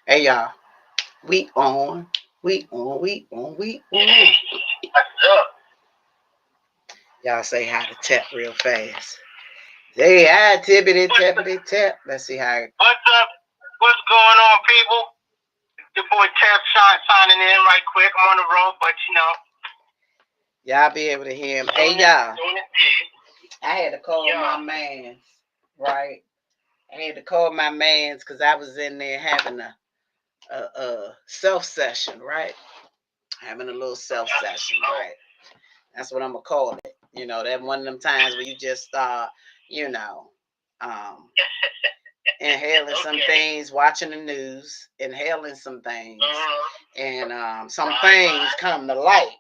Hey y'all, we on, we on. What's up? Y'all say hi to Tap real fast. Say hi, tippity What's tappity tap. Let's see how. what's up? What's going on, people? Your boy Tap Shot signing in right quick. I'm on the road, but Y'all be able to hear him. Hey doing it, y'all, doing it big. I had to call Yeah. my mans, right? I had to call my mans because I was in there having a self session, right? Having a little self session, right? That's what I'm gonna call it. You know, that one of them times where you just start, you know, um, inhaling some Okay. things, watching the news, inhaling some things, and some Right, things right. come to light.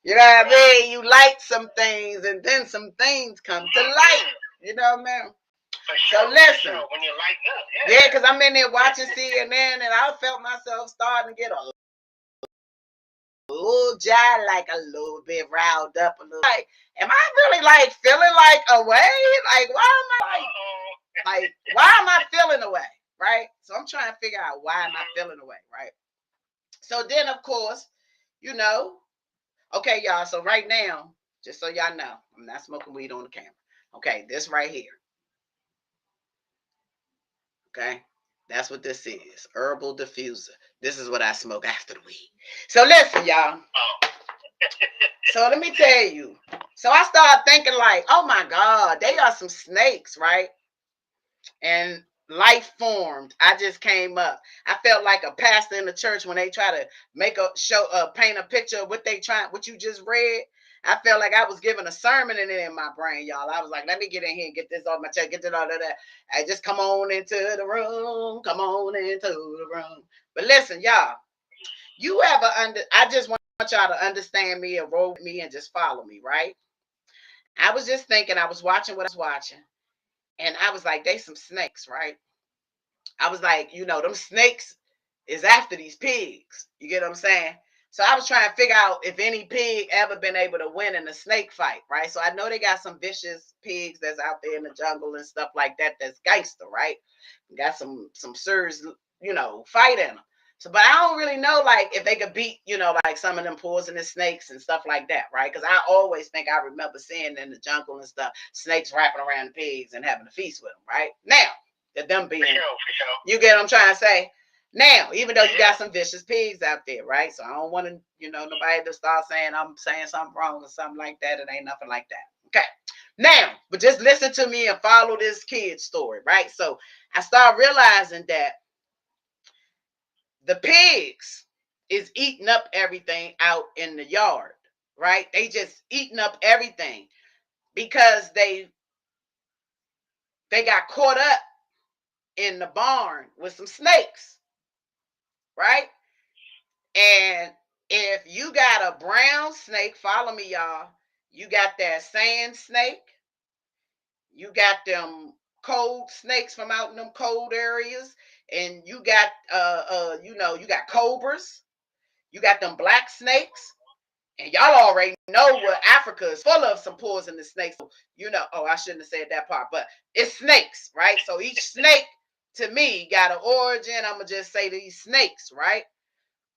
You know what I mean? You light some things, and then some things come to light. You know what I mean? For So sure, for listen, sure. When you light up, yeah, because I'm in there watching CNN, and I felt myself starting to get a little jolly, like a little bit riled up, a little. Like, am I really like feeling like away? Like, why am I like, why am I feeling away? Right? So I'm trying to figure out why am I feeling away, right? So then, of course, you know, okay, y'all. So right now, just so y'all know, I'm not smoking weed on the camera. Okay, this right here. Okay, that's what this is. Herbal diffuser. This is what I smoke after the weed. So listen, y'all. So let me tell you. So I started thinking like, oh my God, they are some snakes, right? And life formed. I just came up. I felt like a pastor in the church when they try to make a show, paint a picture of what they trying, what you just read. I felt like I was giving a sermon in my brain, y'all. I was like, let me get in here and get this off my chest, get it all of that. I just come on into the room, come on into the room. But listen, y'all, you ever I just want y'all to understand me and roll with me and just follow me, right? I was just thinking, I was watching what I was watching, and I was like, they some snakes, right? I was like, you know, them snakes is after these pigs. You get what I'm saying? So I was trying to figure out if any pig ever been able to win in a snake fight, right? So I know they got some vicious pigs that's out there in the jungle and stuff like that. That's gangster, right? Got some serious, you know, fight in them. So, but I don't really know, like, if they could beat, you know, like some of them poisonous snakes and stuff like that, right? Because I always think I remember seeing in the jungle and stuff, snakes wrapping around the pigs and having a feast with them, right? Now, them being, for sure. you get what I'm trying to say? Now, even though you got some vicious pigs out there, right? So I don't want to, you know, nobody to start saying I'm saying something wrong or something like that. It ain't nothing like that. Okay. Now, but just listen to me and follow this kid's story, right? So I started realizing that the pigs is eating up everything out in the yard, right? They just eating up everything because they got caught up in the barn with some snakes, right? And if you got a brown snake, follow me, y'all. You got that sand snake. You got them cold snakes from out in them cold areas, and you got you know, you got cobras. You got them black snakes. And y'all already know what Africa is full of, some poisonous snakes. So, you know, oh, I shouldn't have said that part, but it's snakes, right? So each snake to me got an origin. I'm gonna just say these snakes, right?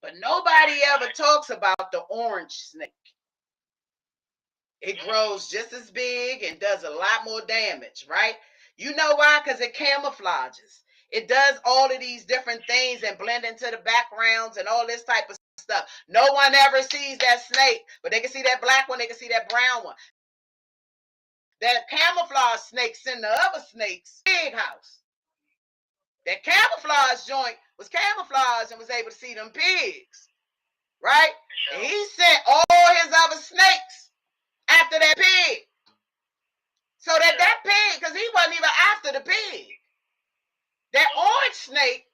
But nobody ever talks about the orange snake. It grows just as big and does a lot more damage, right? You know why? Because it camouflages. It does all of these different things and blend into the backgrounds and all this type of stuff. No one ever sees that snake, but they can see that black one, they can see that brown one. That camouflage snakes in the other snakes' big house. That camouflage joint was camouflaged and was able to see them pigs, right? And he sent all his other snakes after that pig. So that pig, because he wasn't even after the pig. That orange snake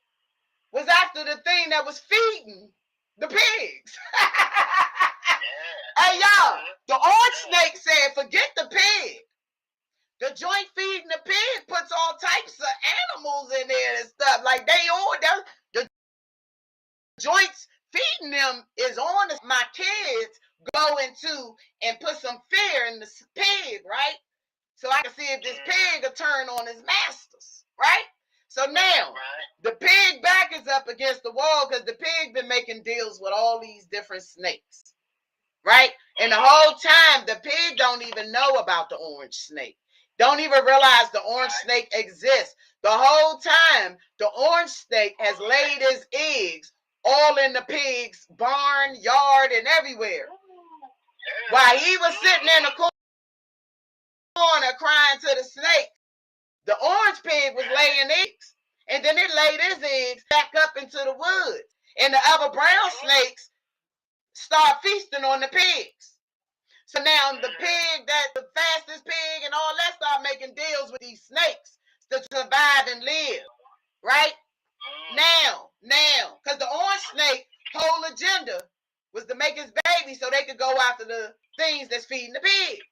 was after the thing that was feeding the pigs. Hey, y'all, the orange snake said, forget the pig. The joint feeding the pig puts all types of animals in there and stuff. Like the joints feeding them is on my kids go into and put some fear in the pig, right? So I can see if this pig will turn on his masters, right? So now, the pig back is up against the wall because the pig been making deals with all these different snakes, right? And the whole time, the pig don't even know about the orange snake. Don't even realize the orange snake exists. The whole time, the orange snake has laid his eggs all in the pig's barn, yard, and everywhere. While he was sitting in the corner crying to the snake, the orange pig was laying eggs. And then it laid his eggs back up into the woods. And the other brown snakes start feasting on the pigs. So now the pig, that the fastest pig and all that, start making deals with these snakes to survive and live. Right? Now, because the orange snake whole agenda was to make his baby so they could go after the things that's feeding the pigs.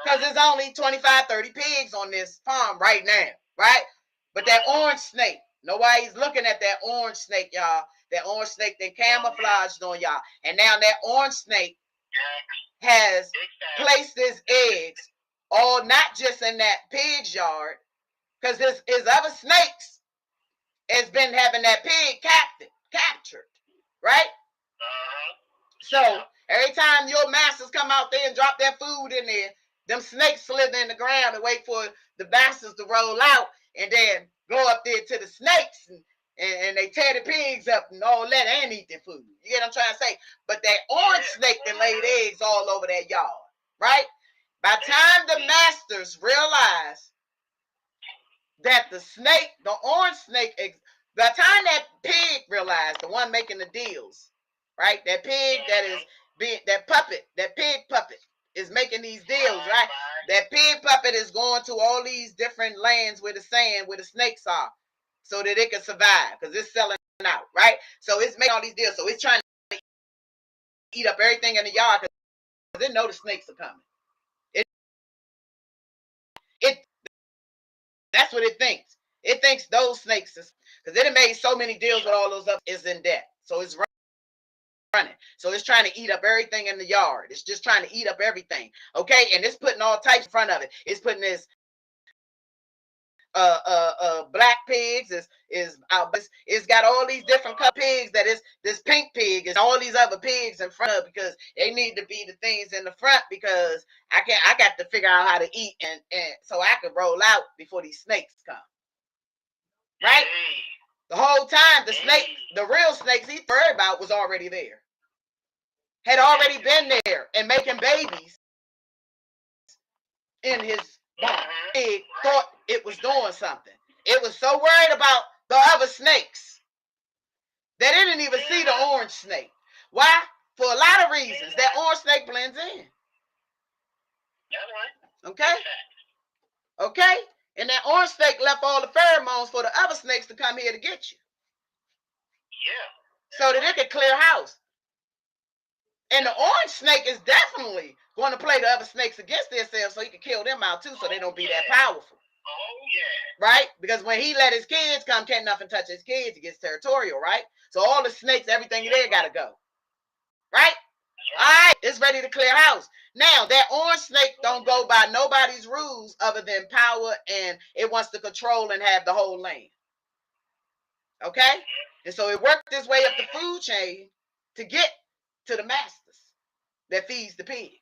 Because there's only 25, 30 pigs on this farm right now, right? But that orange snake, nobody's looking at that orange snake, y'all. That orange snake, they camouflaged on y'all. And now that orange snake has placed his eggs all not just in that pig's yard, because his other snakes has been having that pig captured, right? So every time your masters come out there and drop their food in there, them snakes slither in the ground and wait for the bastards to roll out and then go up there to the snakes and they tear the pigs up and all that and eat their food. You get what I'm trying to say? But that orange snake that laid eggs all over that yard, right? By the time the masters realize that the snake, the orange snake, by the time that pig realized, the one making the deals, right? That pig that is being, that pig puppet is making these deals, right? That pig puppet is going to all these different lands where the snakes are, so that it can survive, because it's selling out, right? So it's making all these deals. So it's trying to eat up everything in the yard because it know the snakes are coming. That's what it thinks. It thinks those snakes is, because it had made so many deals with all those others, is in debt. So it's running. So it's trying to eat up everything in the yard. It's just trying to eat up everything. Okay, and it's putting all types in front of it. It's putting this black pigs, it's got all these different color pigs, that is this pink pig and all these other pigs in front of it, because they need to be the things in the front, because I got to figure out how to eat and so I can roll out before these snakes come. Right? The whole time the real snakes he's worried about was already there. Had already been there and making babies in his barn. Pig thought it was doing something. It was so worried about the other snakes that it didn't even see the orange snake. Why? For a lot of reasons. That orange snake blends in. Okay? Okay? And that orange snake left all the pheromones for the other snakes to come here to get you. Yeah. So that it could clear house. And the orange snake is definitely going to play the other snakes against themselves so he can kill them out too, so they don't be that powerful. Oh, yeah. Right? Because when he let his kids come, can't nothing touch his kids. He gets territorial, right? So all the snakes, everything in there got to go. Right? All right, it's ready to clear house. Now, that orange snake don't go by nobody's rules other than power, and it wants to control and have the whole land. Okay? And so it worked its way up the food chain to get to the masters that feeds the pigs.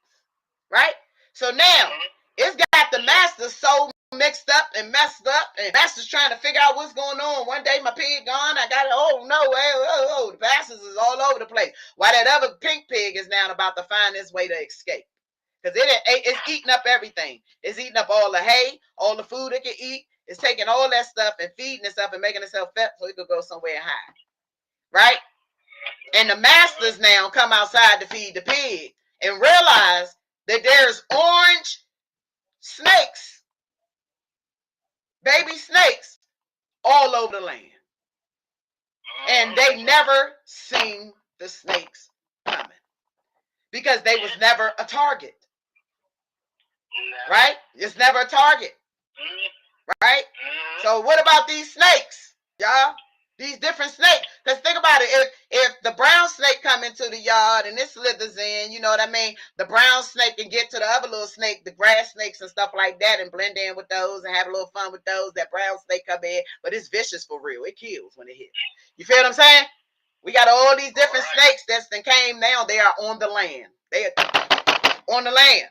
Right? So now, it's got the masters so mixed up and messed up, and masters trying to figure out what's going on. One day my pig gone, I got it. Oh no, the masters is all over the place. While that other pink pig is now about to find its way to escape, because it's eating up everything. It's eating up all the hay, all the food it can eat. It's taking all that stuff and feeding itself and making itself fat so it could go somewhere and hide. Right? And the masters now come outside to feed the pig and realize that there's orange snakes, baby snakes, all over the land. And they never seen the snakes coming because they was never a target. Right? It's never a target. Right? So what about these snakes, y'all? These different snakes. Because think about it. If the brown snake come into the yard and it slithers in, you know what I mean? The brown snake can get to the other little snake, the grass snakes and stuff like that, and blend in with those and have a little fun with those. That brown snake come in, but it's vicious for real. It kills when it hits. You feel what I'm saying? We got all these different snakes that came now. They are on the land. They are on the land.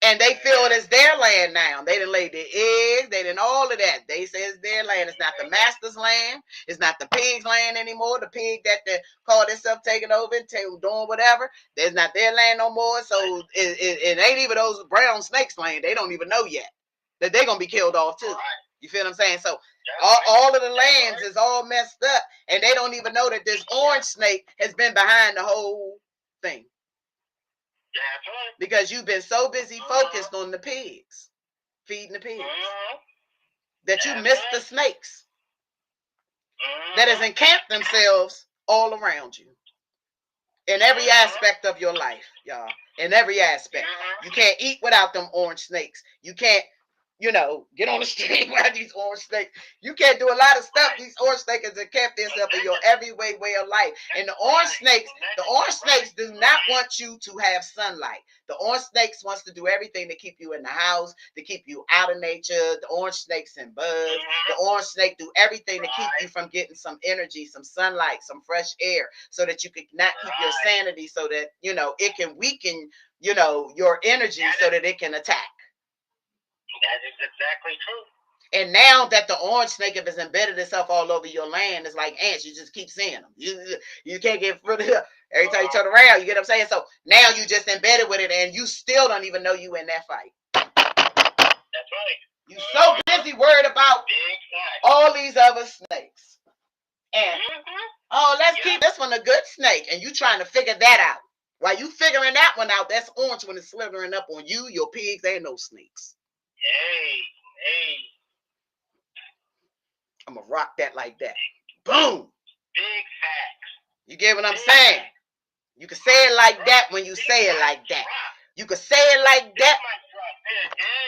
And they feel it's their land now. They done laid their eggs. They done all of that. They say it's their land. It's not the master's land. It's not the pig's land anymore. The pig that they call themselves taking over and doing whatever. There's not their land no more. So it ain't even those brown snakes' land. They don't even know yet that they're going to be killed off too. You feel what I'm saying? So all of the lands is all messed up. And they don't even know that this orange snake has been behind the whole thing. Because you've been so busy focused on the pigs, feeding the pigs, that you missed the snakes that has encamped themselves all around you. In every aspect of your life, y'all. In every aspect. You can't eat without them orange snakes. You can't, get on the street without these orange snakes. You can't do a lot of stuff. These orange snakes have kept themselves in your everyday way of life. And the orange snakes do not want you to have sunlight. The orange snakes wants to do everything to keep you in the house, to keep you out of nature. The orange snakes and bugs. The orange snake do everything to keep you from getting some energy, some sunlight, some fresh air, so that you can not keep your sanity, so that, it can weaken, your energy so that it can attack. That is exactly true. And now that the orange snake has embedded itself all over your land, it's like ants. You just keep seeing them. You can't get rid of them. Every time you turn around, you get what I'm saying? So now you just embedded with it, and you still don't even know you in that fight. That's right. You so busy worried about all these other snakes. And, let's keep this one a good snake. And you trying to figure that out. While you figuring that one out, that's orange when it's slithering up on you, your pigs, and those snakes. Hey. I'm going to rock that like that. Boom. Big facts. You get what I'm saying? You can say it like that when you say it like that. You can say it like that.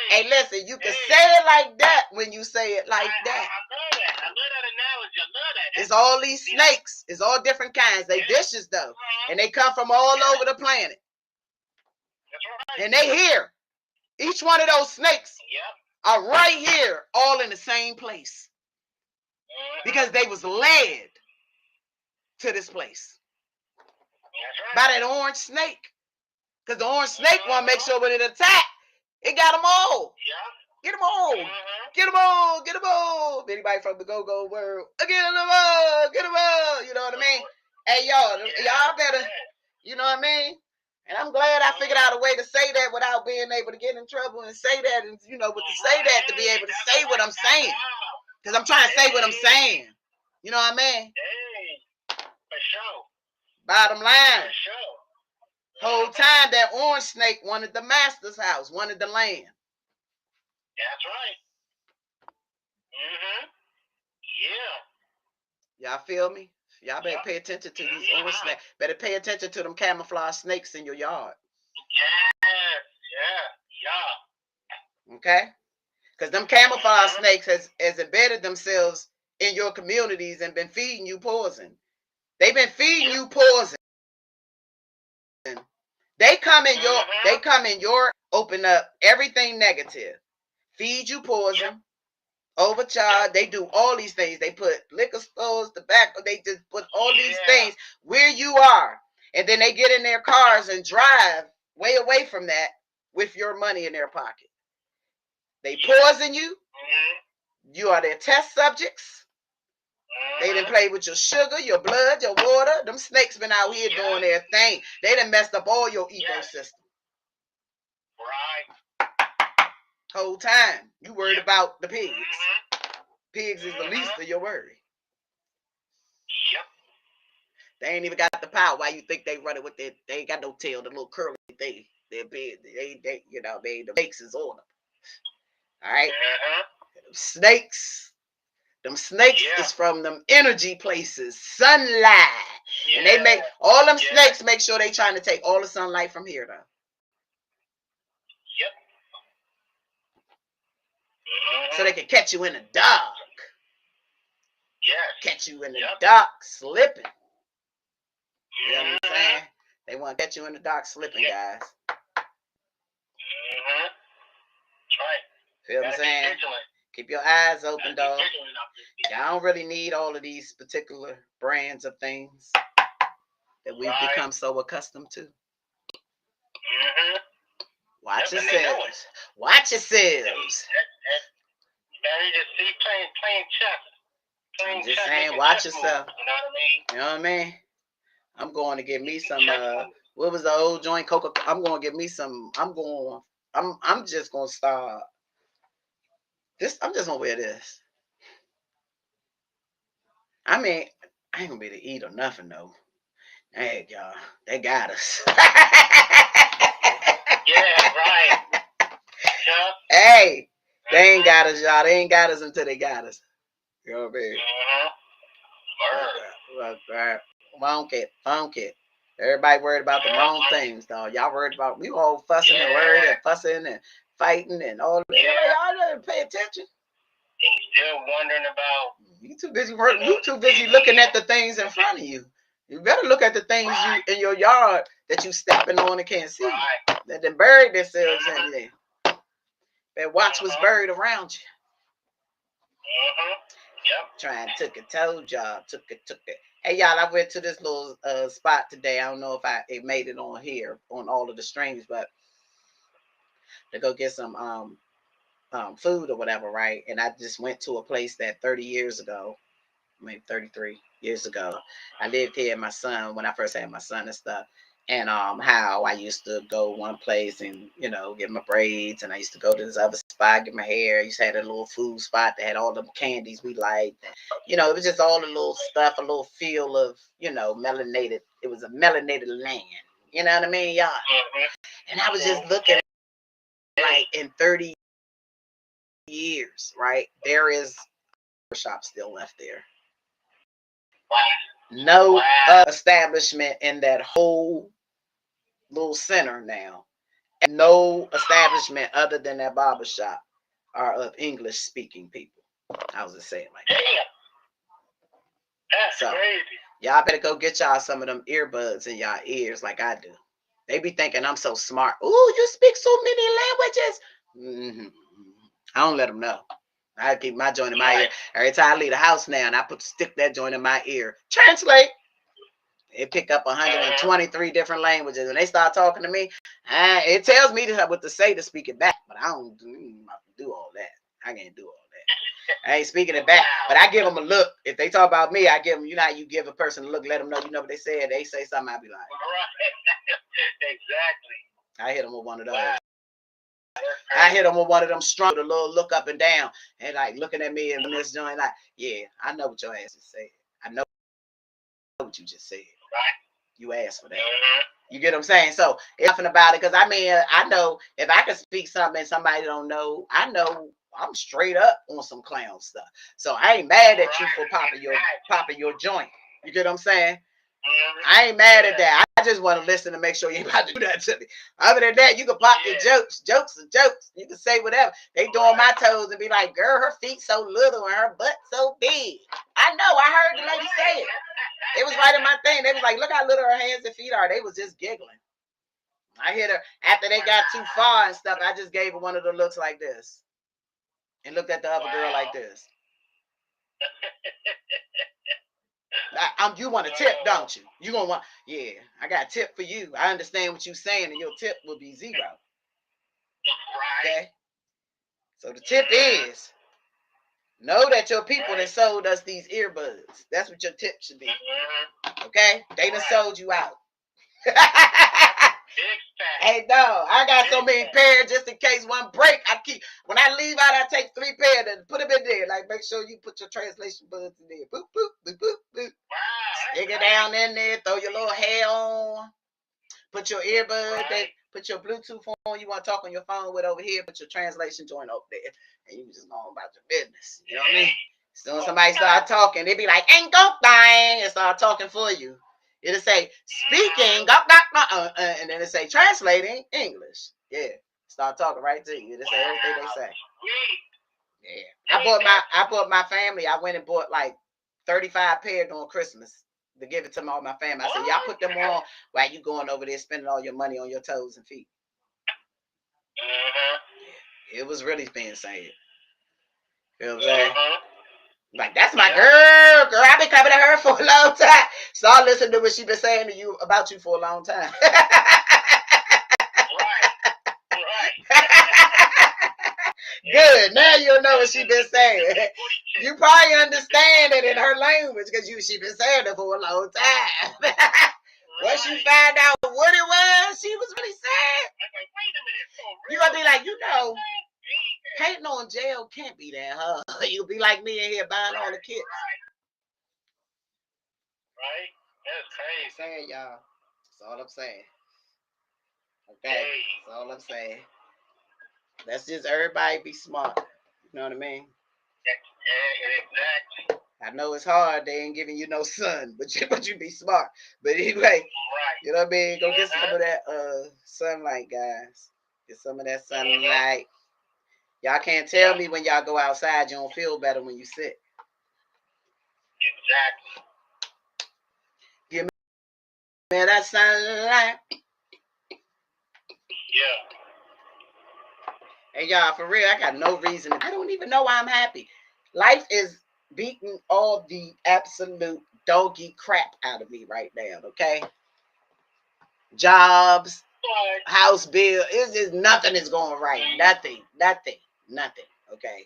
Hey, listen, you can say it like that when you say it like that. I love that. I love that analogy. I love that. It's all these snakes. It's all different kinds. They vicious, though. And they come from all over the planet. That's right. And they here. Each one of those snakes are right here, all in the same place. Because they was led to this place by that orange snake. Because the orange snake want to make sure when it attack, it got them all. Get them all. Get them all. Get them all. Anybody from the go-go world, get them all. Get them all. You know what I mean? Hey, y'all better, you know what I mean? And I'm glad I figured out a way to say that without being able to get in trouble and say that, and, but to say that, to be able to say what I'm saying. Because I'm trying to say what I'm saying. You know what I mean? For sure. Bottom line. For sure. Whole time that orange snake wanted the master's house, wanted the land. That's right. Yeah. Y'all feel me? Y'all better pay attention to these orange snakes. Better pay attention to them camouflage snakes in your yard. Yeah. Okay? Because them camouflage snakes has embedded themselves in your communities and been feeding you poison. They've been feeding you poison. They come in your open up everything negative. Feed you poison, overcharge. They do all these things. They put liquor stores, tobacco, they just put all these things where you are. And then they get in their cars and drive way away from that with your money in their pocket. They poison you. You are their test subjects. They done played with your sugar, your blood, your water. Them snakes been out here doing their thing. They done messed up all your ecosystem. Right. Whole time. You worried about the pigs. Pigs is the least of your worry. Yep. They ain't even got the power. Why you think they running with their, they ain't got no tail, the little curly thing. They're big. They the snakes is on them. All right? Snakes. Them snakes is from them energy places, sunlight. And they make, all them snakes make sure they trying to take all the sunlight from here, though. Yep. So they can catch you in the dark. Yes. catch you in the dark slipping. You know what I'm saying? They want to catch you in the dark slipping, guys. That's right. Feel what I'm saying? Keep your eyes open, dog. Y'all don't really need all of these particular brands of things that we've become so accustomed to. Watch yourselves. Watch yourselves. They just see playing chess. I'm just saying, watch yourself. You know what I mean? I'm going to get me some. What was the old joint? Coca. I'm going to get me some. I'm just going to start. I'm just going to wear this. I mean, I ain't going to be able to eat or nothing though. Hey, y'all, they got us. Yeah, right. Yeah. Hey, they ain't got us, y'all. They ain't got us until they got us. You know what I mean? Funk it. Everybody worried about the wrong things, dog. Y'all worried about, we all fussing and worried and fussing and fighting and all that. Y'all didn't pay attention. Still wondering about. You too busy working. You too busy looking at the things in front of you. You better look at the things you in your yard that you stepping on and can't see. That they buried themselves in there. That watch was buried around you. Yep. Trying took a toe job. Took it. Hey y'all, I went to this little spot today. I don't know if it made it on here on all of the streams, but to go get some food or whatever, right? And I just went to a place that 30 years ago, maybe 33 years ago, I lived here with my son when I first had my son and stuff. And how I used to go one place and, you know, get my braids, and I used to go to this other spot, get my hair. I used to have a little food spot that had all the candies we liked. You know, it was just all the little stuff, a little feel of, you know, melanated. It was a melanated land. You know what I mean, y'all? And I was just looking like in 30 years, right? There is a shop still left there. No establishment in that whole little center now. And no establishment other than that barber shop are of English speaking people. I was just saying like that. That's crazy. Y'all better go get y'all some of them earbuds in y'all ears like I do. They be thinking I'm so smart. Ooh, you speak so many languages. I don't let them know. I keep my joint in my ear. Every time I leave the house now and I stick that joint in my ear. Translate. It pick up 123 different languages. When they start talking to me, it tells me what to say to speak it back. But I don't do all that. I can't do all that. I ain't speaking it back. But I give them a look. If they talk about me, I give them, you know how you give a person a look, let them know you know what they said. They say something, I be like. Exactly. I hit them with one of those. I hit them with one of them strong, with a little look up and down, and like looking at me and this joint, like, yeah, I know what your ass is saying. I know what you just said. You asked for that. You get what I'm saying? So it's nothing about it, because I mean, I know if I can speak something and somebody don't know, I know I'm straight up on some clown stuff. So I ain't mad at you for popping your joint. You get what I'm saying? I ain't mad at that. I just want to listen to make sure you ain't about to do that to me. Other than that, you can pop your jokes. Jokes are jokes. You can say whatever. They doing my toes and be like, girl, her feet so little and her butt so big. I know. I heard the lady say it. It was right in my thing. They was like, look how little her hands and feet are. They was just giggling. I hit her after they got too far and stuff. I just gave her one of the looks like this and looked at the other girl like this. You want a tip, don't you? You gonna want? Yeah, I got a tip for you. I understand what you're saying, and your tip will be 0. Okay. So the tip is know that your people that sold us these earbuds. That's what your tip should be. Okay, they done sold you out. Hey, no, I got so many pairs just in case one break. When I leave out, I take 3 pairs and put them in there. Like, make sure you put your translation buds in there. Boop, boop, boop, boop, boop. Stick it down in there. Throw your little hair on. Put your earbuds. Put your Bluetooth on. You want to talk on your phone with over here. Put your translation joint over there, and you just go on about your business. You know what I mean? So when somebody start talking, they be like, "Ain't go thing," and start talking for you. It'll say speaking, and then it say translating English. Yeah, start talking right to you. It'll say everything they say. Yeah, I bought my family. I went and bought like 35 pair during Christmas to give it to all my family. I said, y'all put them on while you going over there spending all your money on your toes and feet. It was really being said. You know what I'm saying? Like, that's my girl. I've been coming to her for a long time. So I listen to what she been saying to you about you for a long time. Good. Now you'll know what she been saying. You probably understand it in her language because she been saying it for a long time. Once you find out what it was, she was really saying. You're going to be like, hating on jail can't be that, huh? You'll be like me in here buying all the kits. Right? That's crazy. I'm saying, y'all. That's all I'm saying. Okay? That's all I'm saying. Let's just everybody be smart. You know what I mean? Yeah, exactly. I know it's hard. They ain't giving you no sun, but you be smart. But anyway, you know what I mean? Go get some of that sunlight, guys. Get some of that sunlight. Y'all can't tell me when y'all go outside you don't feel better when you sit. Exactly. Give me that sunlight. Yeah. Hey, y'all, for real, I got no reason. I don't even know why I'm happy. Life is beating all the absolute doggy crap out of me right now, okay? Jobs, house bill, it's just nothing is going right. Nothing, okay?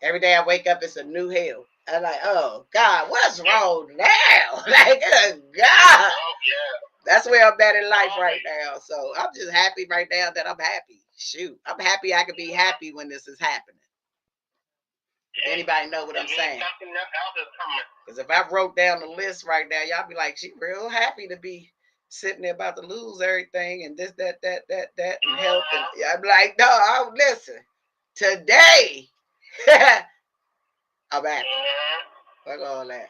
Every day I wake up, it's a new hell. I'm like, oh, God, what's wrong now? Like, oh, God. That's where I'm at in life right now. So I'm just happy right now that I'm happy. Shoot, I'm happy I can be happy when this is happening. Anybody know what I'm saying? Because if I wrote down the list right now, y'all be like, she real happy to be sitting there about to lose everything and this, that, and health. And I'm like, no, listen. Today, I'm happy. Fuck all that.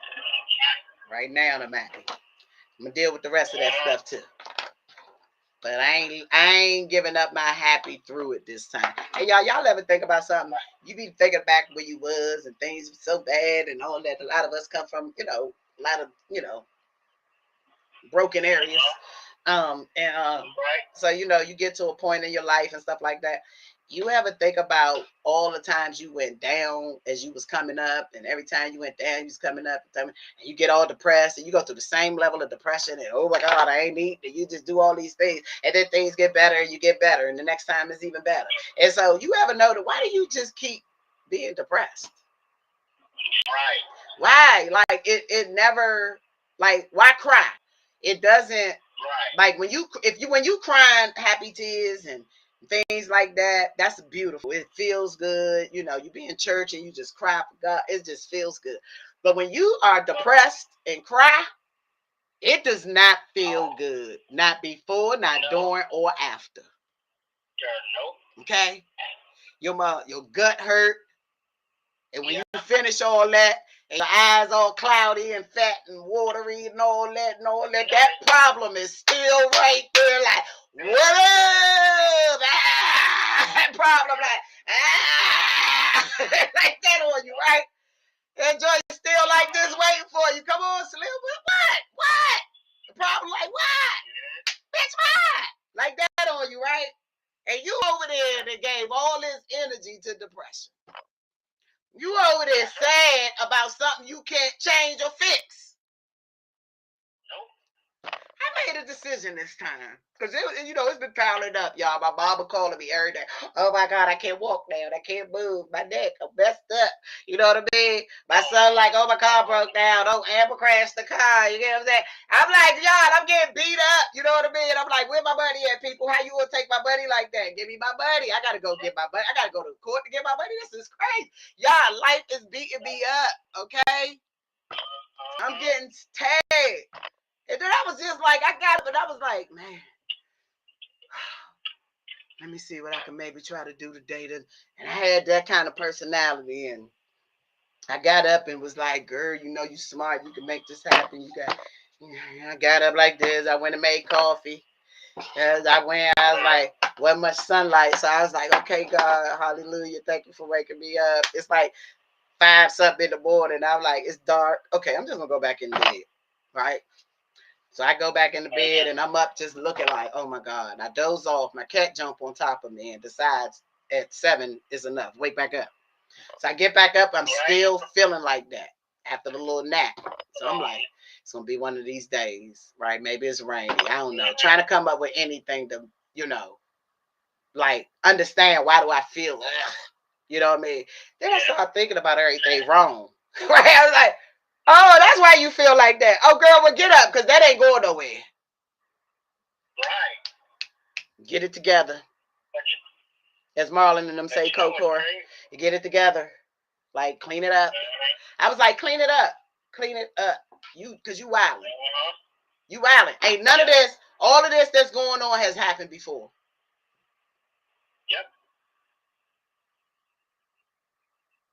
Right now, I'm happy. I'm going to deal with the rest of that stuff, too. But I ain't giving up my happy through it this time. Hey, y'all ever think about something? You be thinking back where you was and things were so bad and all that. A lot of us come from, a lot of, broken areas. So, you get to a point in your life and stuff like that. You ever think about all the times you went down as you was coming up, and every time you went down, you was coming up, and you get all depressed, and you go through the same level of depression, and oh my God, I ain't eating, and you just do all these things, and then things get better, and you get better, and the next time it's even better. And so you ever know that why do you just keep being depressed? Right. Why? Like it never, like, why cry? It doesn't, like when you crying happy tears and things like that, that's beautiful. It feels good. You be in church and you just cry for God. It just feels good. But when you are depressed and cry, it does not feel good. Not before, not during, or after. Okay? Your gut hurt. And when you finish all that, and your eyes all cloudy and fat and watery and all that, that problem is still right there. Like, what up? That problem, like that on you, right? And Joy still like this waiting for you. Come on, Slim. What? The problem, like, what? Bitch, what? Like that on you, right? And you over there that gave all this energy to depression. You over there sad about something you can't change or fix. I made a decision this time. Because, it's been piling up, y'all. My mama calling me every day. Oh, my God, I can't walk now. I can't move. My neck, I'm messed up. You know what I mean? My son like, oh, my car broke down. Oh, Amber crashed the car. You get what I'm saying? I'm like, y'all, I'm getting beat up. You know what I mean? I'm like, where my money at, people? How you gonna take my money like that? Give me my money. I got to go get my money. I got to go to court to get my money. This is crazy. Y'all, life is beating me up, okay? I'm getting tagged. And then I was just like, I got it, but I was like, man, let me see what I can maybe try to do today. And I had that kind of personality, and I got up and was like, girl, you smart. You can make this happen. I got up like this. I went and made coffee. As I went, I was like, wasn't much sunlight. So I was like, okay, God, hallelujah. Thank you for waking me up. It's like 5 something in the morning. I'm like, it's dark. Okay, I'm just gonna go back in bed, right? So I go back in the bed and I'm up just looking like, oh my God. I doze off. My cat jump on top of me and decides at 7 is enough. Wake back up. So I get back up. I'm still feeling like that after the little nap. So I'm like, it's going to be one of these days, right? Maybe it's rainy. I don't know. Trying to come up with anything to, like understand why do I feel, you know what I mean? Then I started thinking about everything wrong. Right? I was like, oh, that's why you feel like that. Oh, girl, well, get up because that ain't going nowhere. Right. Get it together. As Marlon and them say, Cocor, you get it together. Like, clean it up. I was like, clean it up. Clean it up. Because you wildin'. You wildin'. Ain't none of this, all of this that's going on has happened before. Yep.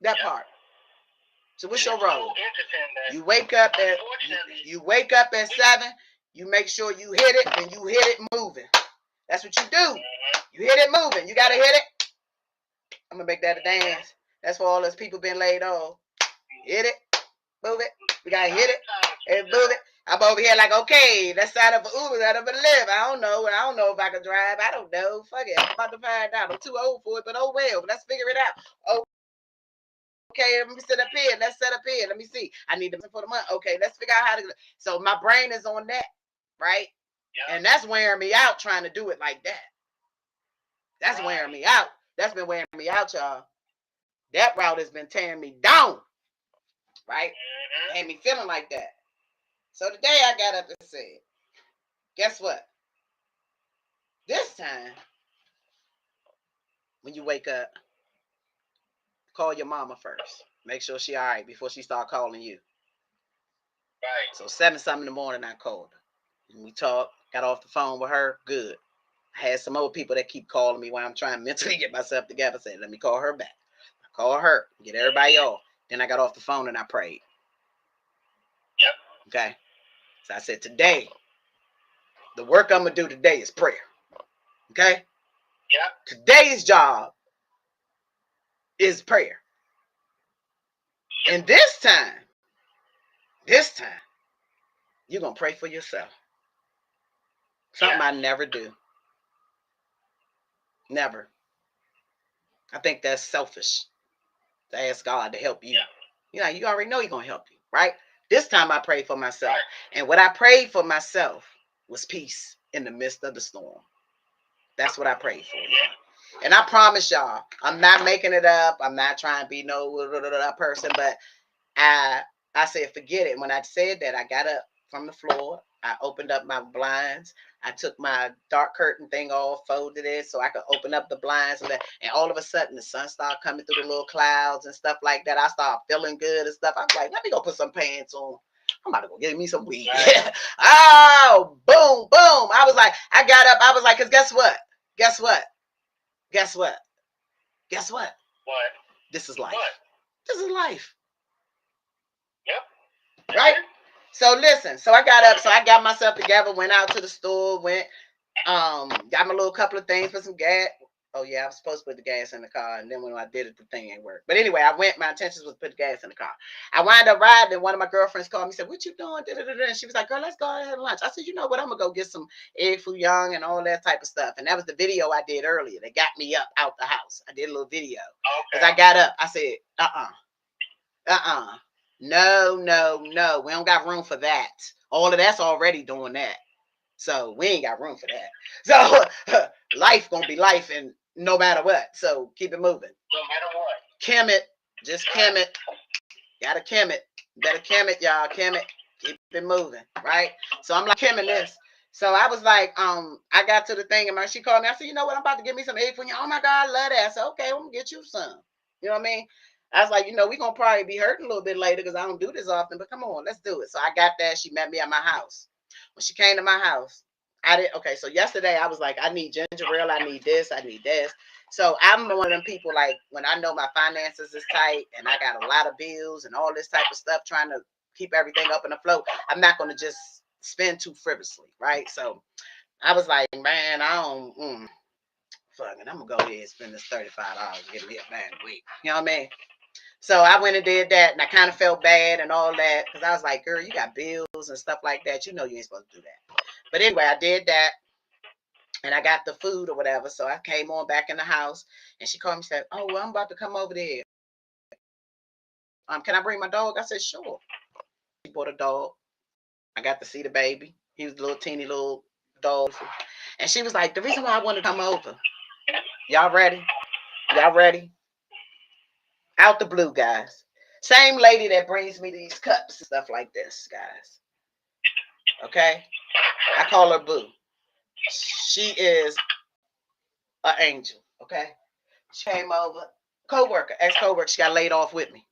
That part. So what's your role? You wake up at 7. You make sure you hit it and you hit it moving. That's what you do. You hit it moving. You gotta hit it. I'm gonna make that a dance. That's for all those people been laid off. Hit it, move it. We gotta hit it and move it. I'm over here like, okay, let's sign up for Uber, sign up for Lyft. I don't know if I can drive. I don't know. Fuck it. I'm about to find out. I'm too old for it, but oh well. Let's figure it out. Okay, let me set up here. Let's set up here. Let me see. I need to for the month. Okay, let's figure out how to. So my brain is on that, right? Yeah. And that's wearing me out trying to do it like that. That's wearing me out. That's been wearing me out, y'all. That route has been tearing me down, right? Had me feeling like that. So today I got up and said, guess what? This time, when you wake up, call your mama first. Make sure she all right before she start calling you. Right. So 7 something in the morning, I called her. And we talked, got off the phone with her, good. I had some other people that keep calling me while I'm trying to mentally get myself together. I said, let me call her back. I call her, get everybody off. Then I got off the phone and I prayed. Yep. Okay. So I said, today, the work I'm going to do today is prayer. Okay? Yeah. Today's job is prayer. And this time, you're going to pray for yourself. Something I never do. Never. I think that's selfish to ask God to help you. Yeah. You already know He's going to help you, right? This time I prayed for myself. And what I prayed for myself was peace in the midst of the storm. That's what I prayed for. Yeah. And I promise y'all, I'm not making it up. I'm not trying to be no person, but I said, forget it. When I said that, I got up from the floor. I opened up my blinds. I took my dark curtain thing off, folded it so I could open up the blinds. And all of a sudden, the sun started coming through the little clouds and stuff like that. I started feeling good and stuff. I was like, let me go put some pants on. I'm about to go get me some weed. Right. Oh, boom, boom. I was like, I got up. I was like, because guess what? Guess what? Guess what? Guess what? What? This is life. What? This is life. Yep. Right? So listen, so I got up, so I got myself together, went out to the store, got my little couple of things for some gas. Oh yeah, I was supposed to put the gas in the car, and then when I did it, the thing ain't work. But anyway, my intentions was to put the gas in the car. I wound up riding, and one of my girlfriends called me and said, what you doing? And she was like, girl, let's go out and have lunch. I said, you know what, I'm gonna go get some egg foo young and all that type of stuff. And that was the video I did earlier that got me up out the house. I did a little video. Because I got up, I said, no, we don't got room for that. All of that's already doing that. So we ain't got room for that. So life gonna be life and no matter what. So keep it moving. No matter what. Kim it. Just kim it. Gotta kim it. Better kim it, y'all. Kim it. Keep it moving. Right? So I'm like kimming this. So I was like, I got to the thing and she called me. I said, you know what? I'm about to get me some egg for you. Oh my God, I love that. I said, okay, I'm gonna get you some. You know what I mean? I was like, we're going to probably be hurting a little bit later because I don't do this often, but come on, let's do it. So I got that. She met me at my house. When she came to my house, so yesterday I was like, I need ginger ale. I need this. I need this. So I'm one of them people, like, when I know my finances is tight and I got a lot of bills and all this type of stuff, trying to keep everything up in the flow, I'm not going to just spend too frivolously, right? So I was like, man, fucking, I'm going to go ahead and spend this $35 and get me a bag of weed. You know what I mean? So I went and did that, and I kind of felt bad and all that because I was like, girl, you got bills and stuff like that. You know you ain't supposed to do that. But anyway, I did that, and I got the food or whatever. So I came on back in the house, and she called me and said, oh, well, I'm about to come over there. Can I bring my dog? I said, sure. She bought a dog. I got to see the baby. He was a little teeny little dog. And she was like, the reason why I wanted to come over, y'all ready? Y'all ready? Out the blue, guys. Same lady that brings me these cups and stuff like this, guys. Okay? I call her Boo. She is an angel. Okay? She came over. Co-worker, ex-co-worker, she got laid off with me.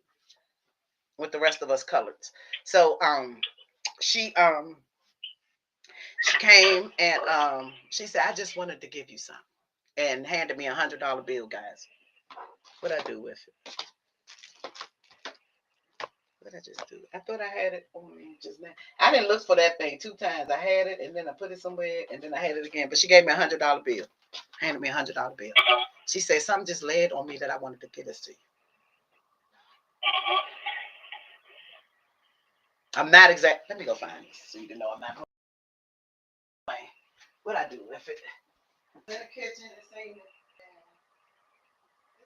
With the rest of us coloreds. So she came and she said, I just wanted to give you something. And handed me $100 bill, guys. What'd I do with it? What did I just do? I thought I had it on me just now. I didn't look for that thing 2 times. I had it and then I put it somewhere and then I had it again. But she gave me $100 bill. Handed me $100 bill. She said something just laid on me that I wanted to get this to you. I'm not exact. Let me go find this so you can know I'm not playing. What'd I do with it? In the kitchen, it's ain't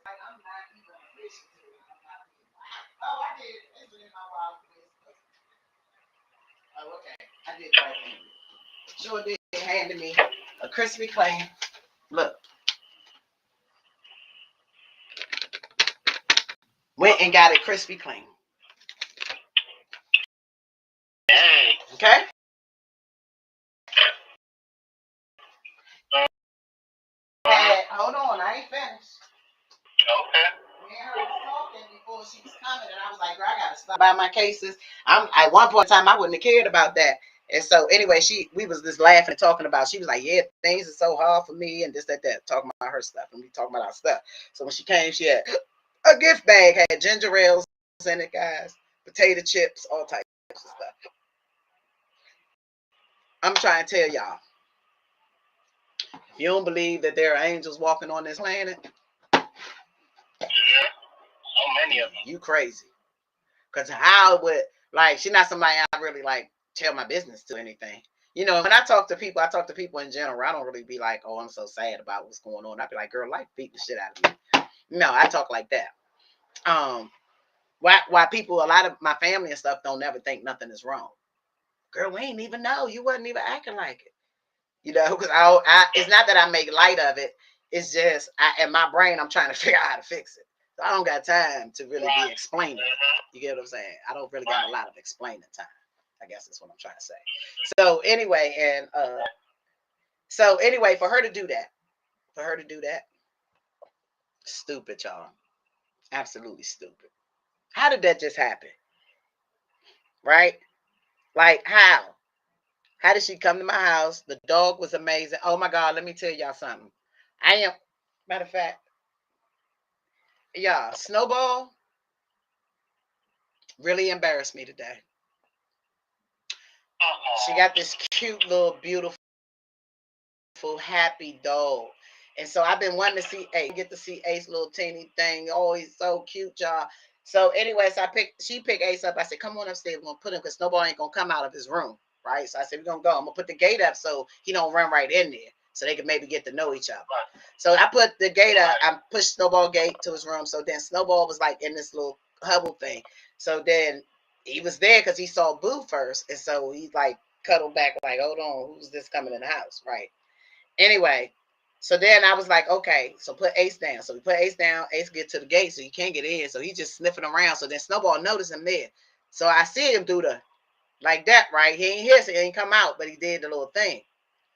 like I'm not even appreciative. Oh, I did. It's in my wild list. Oh, okay. I did the right thing. Sure did. Handed me a Krispy Kreme. Look. Went and got a Krispy Kreme. Okay? Hold on, I ain't finished. Okay. Me and her was talking before she was coming, and I was like, girl, I gotta stop by my cases. I'm at one point in time I wouldn't have cared about that. And so anyway, we was just laughing and talking about, she was like, yeah, things are so hard for me and this, that, talking about her stuff. And we talking about our stuff. So when she came, she had a gift bag, had ginger ales in it, guys, potato chips, all types of stuff. I'm trying to tell y'all, if you don't believe that there are angels walking on this planet, so many of them, you crazy. Because how would, like, she's not somebody I really, like, tell my business to anything. You know, when I talk to people in general. I don't really be like, oh, I'm so sad about what's going on. I'd be like, girl, life beat the shit out of me. No, I talk like that. Why people, a lot of my family and stuff don't ever think nothing is wrong. Girl, we ain't even know. You wasn't even acting like it. You know, because it's not that I make light of it. It's just, in my brain, I'm trying to figure out how to fix it. So I don't got time to really be explaining. You get what I'm saying? I don't really got a lot of explaining time. I guess that's what I'm trying to say. So anyway, for her to do that, stupid, y'all. Absolutely stupid. How did that just happen? Right? Like, how? How did she come to my house? The dog was amazing. Oh my God, let me tell y'all something. Matter of fact, y'all, Snowball really embarrassed me today. She got this cute little beautiful happy dog. And so I've been wanting to see Ace. Get to see Ace little teeny thing. Oh, he's so cute, y'all. So anyway, she picked Ace up. I said, come on upstairs. We're gonna put him because Snowball ain't gonna come out of his room. Right. So I said, we're gonna go. I'm gonna put the gate up so he don't run right in there. So they can maybe get to know each other. So I put the gate up. I pushed Snowball gate to his room. So then Snowball was like in this little hubble thing. So then he was there because he saw Boo first. And so he like cuddled back like, hold on, who's this coming in the house? Right. Anyway, so then I was like, okay, so put Ace down. So we put Ace down. Ace get to the gate, so he can't get in. So he's just sniffing around. So then Snowball noticed him there. So I see him do the like that, right? He ain't here, so he ain't come out, but he did the little thing.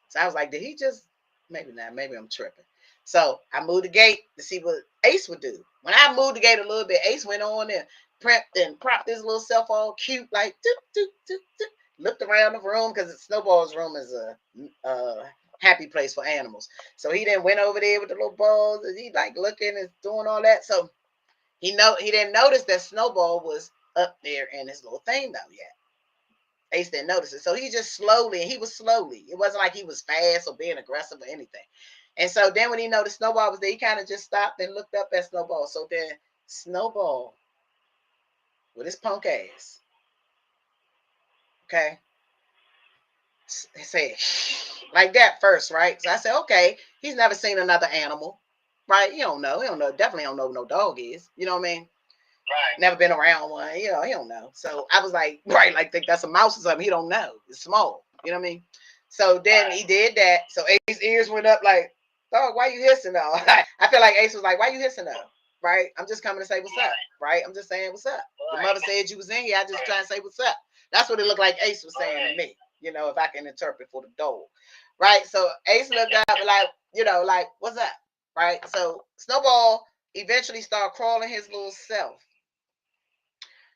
So I was like, did he just? Maybe not. Maybe I'm tripping. So I moved the gate to see what Ace would do. When I moved the gate a little bit, Ace went on and prepped and propped his little self all cute, like doop, doop, doop, doop. Looked around the room because Snowball's room is a happy place for animals. So he then went over there with the little balls and he like looking and doing all that. So he didn't notice that Snowball was up there in his little thing though yet. Ace didn't notice it. So he just slowly, and he was slowly. It wasn't like he was fast or being aggressive or anything. And so then when he noticed Snowball was there, he kind of just stopped and looked up at Snowball. So then Snowball with his punk ass. Okay. They said like that first, right? So I said, okay, he's never seen another animal, right? You don't know. He don't know. Definitely don't know what no dog is. You know what I mean? Right. Never been around one. You know, he don't know. So I was like, right, like think that's a mouse or something. He don't know. It's small. You know what I mean? So then he did that. So Ace's ears went up like, dog, why you hissing though? I feel like Ace was like, why you hissing though? Right? I'm just coming to say what's up. Right? I'm just saying what's up. Your mother said you was in here. I just trying to say what's up. That's what it looked like Ace was saying to me. You know, if I can interpret for the dog. Right? So Ace looked up and like, you know, like, what's up? Right? So Snowball eventually started crawling his little self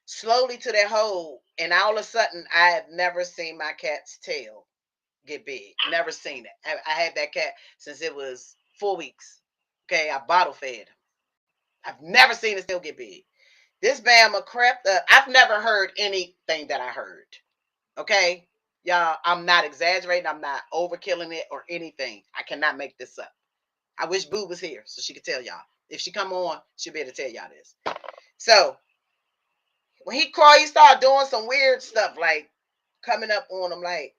slowly to that hole, and all of a sudden, I have never seen my cat's tail get big. Never seen it. I had that cat since it was 4 weeks. Okay, I bottle fed him. I've never seen it still get big. This Bama crept up. I've never heard anything that I heard. Okay, y'all, I'm not exaggerating. I'm not overkilling it or anything. I cannot make this up. I wish Boo was here so she could tell y'all. If she come on, she'll be able to tell y'all this. So when he crawled, he started doing some weird stuff, like coming up on him, like.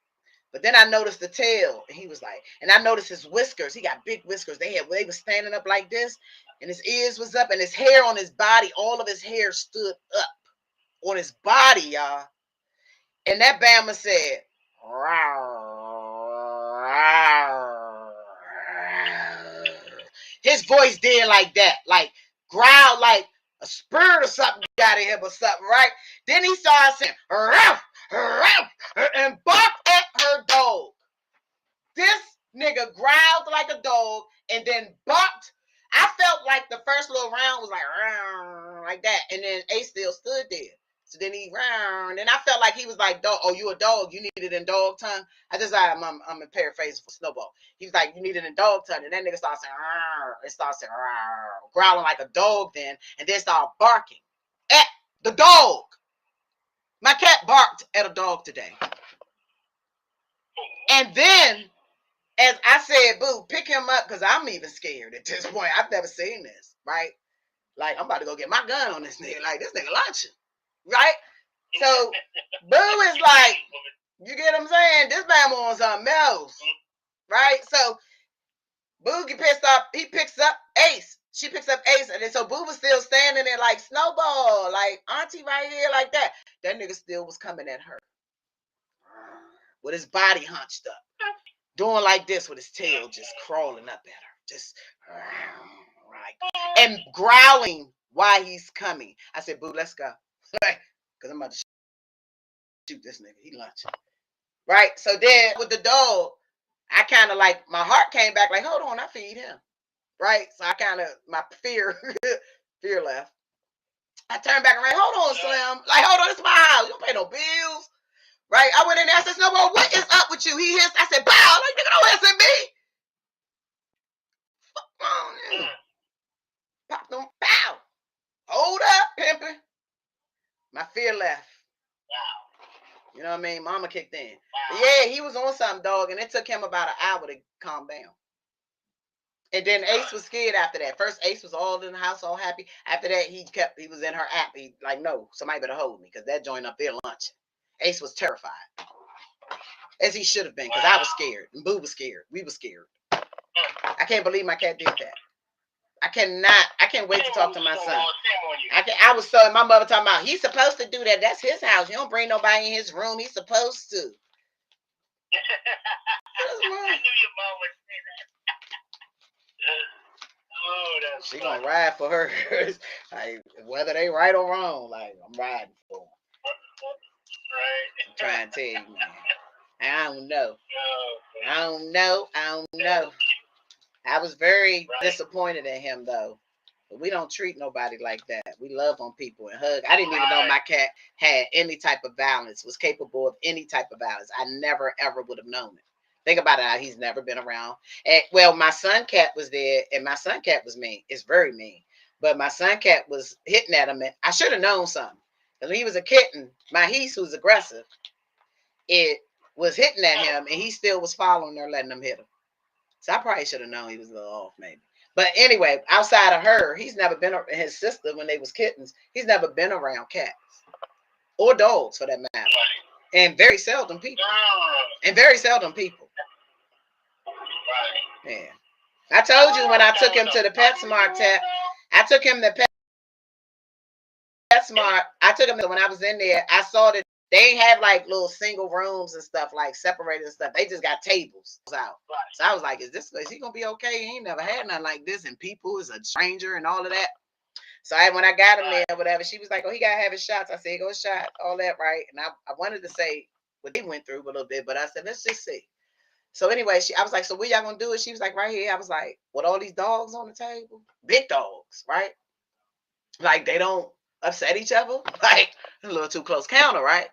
But then I noticed the tail, and he was like, and I noticed his whiskers. He got big whiskers. They were standing up like this, and his ears was up, and his hair on his body, all of his hair stood up on his body, y'all. And that Bama said, his voice did like that, like growled like a spirit or something got in him or something, right? Then he started saying, ruff, ruff, and barked at her dog. This nigga growled like a dog and then barked. I felt like the first little round was like that, and then Ace still stood there. So then he round, and I felt like he was like, "Dog, oh, you a dog? You need it in dog tongue." I'm a paraphrase for Snowball. He was like, "You need it in dog tongue," and that nigga started saying, it started saying, growling like a dog, then, and then started barking at the dog. My cat barked at a dog today, and then. As I said, Boo, pick him up because I'm even scared at this point. I've never seen this, right? Like, I'm about to go get my gun on this nigga. Like, this nigga launching, right? So, Boo is like, you get what I'm saying? This man on something else, right? So, Boo get pissed off. He picks up Ace. She picks up Ace. And then so Boo was still standing there like, Snowball, like, auntie right here, like that. That nigga still was coming at her with his body hunched up. Doing like this with his tail just crawling up at her. Just right. And growling while he's coming. I said, Boo, let's go. Because I'm about to shoot this nigga. He lunching. Right? So then with the dog, I kind of like, my heart came back like, hold on, I feed him. Right? So I kind of, my fear left. I turned back around, hold on, Slim. Like, hold on, it's my house. You don't pay no bills. Right? I went in there, I said, Snowball, what is up with you? He hissed. I said, bow. Like, nigga, don't hiss at me. Pop them, pow. Hold up, pimping. My fear left. Wow. You know what I mean? Mama kicked in. Wow. Yeah, he was on something, dog, and it took him about an hour to calm down. And then Ace was scared after that. First, Ace was all in the house, all happy. After that, he was in her app. He like, no, somebody better hold me because that joint up there lunching. Ace was terrified. As he should have been, because I was scared. And Boo was scared. We were scared. I can't believe my cat did that. I can't wait to talk to my son. I was so, my mother talking about, he's supposed to do that. That's his house. You don't bring nobody in his room. He's supposed to. I knew your mom would say that. Oh, that's she gonna ride for her. Like, whether they right or wrong, like, I'm riding for them. Right. I'm trying to tell you, man. I don't know. I don't know. I was very disappointed in him, though. But we don't treat nobody like that. We love on people and hug. I didn't even know my cat had any type of violence, was capable of any type of violence. I never, ever would have known it. Think about it. He's never been around. And, well, my son cat was there, and my son cat was mean. It's very mean. But my son cat was hitting at him, and I should have known something. Because when he was a kitten, my Heath, who's aggressive, it was hitting at him, and he still was following her, letting him hit him. So I probably should have known he was a little off, maybe. But anyway, outside of her, he's never been, his sister, when they was kittens, he's never been around cats. or dogs for that matter. And very seldom people. And very seldom people. Yeah. I told you when I took him to the PetSmart test, I took him to PetSmart. I took him when I was in there. I saw that they have like little single rooms and stuff, like separated and stuff. They just got tables out. So I was like, is he gonna be okay? He ain't never had nothing like this, and people is a stranger and all of that. So when I got him there, whatever, she was like, oh, he gotta have his shots. I said, go shot, all that, right? And I wanted to say what they went through a little bit, but I said, let's just see. So anyway, I was like, so where y'all gonna do it? She was like, right here. I was like, with all these dogs on the table, big dogs, right? Like they don't upset each other, like a little too close counter, right?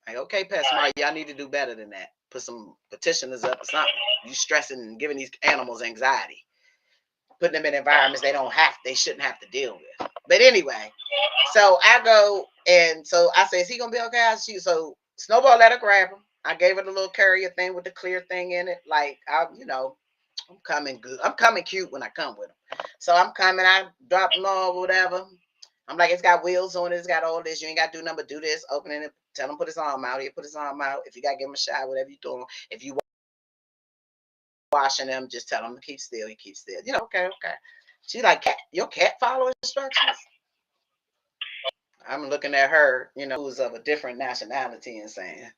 Like, okay, PetSmart, y'all need to do better than that. Put some petitioners up or something. You stressing and giving these animals anxiety, putting them in environments they shouldn't have to deal with. But anyway, so I go and so I say, is he gonna be okay? So Snowball let her grab him. I gave her the little carrier thing with the clear thing in it. Like I'm coming good. I'm coming cute when I come with him. So I'm coming. I drop him off, whatever. I'm like, it's got wheels on it. It's got all this. You ain't got to do nothing but do this. Opening it. Tell him put his arm out. He put his arm out. If you got to give him a shot, whatever you doing. If you washing him, just tell him to keep still. He keeps still. Okay. She's like, your cat follow instructions? I'm looking at her, who's of a different nationality and saying,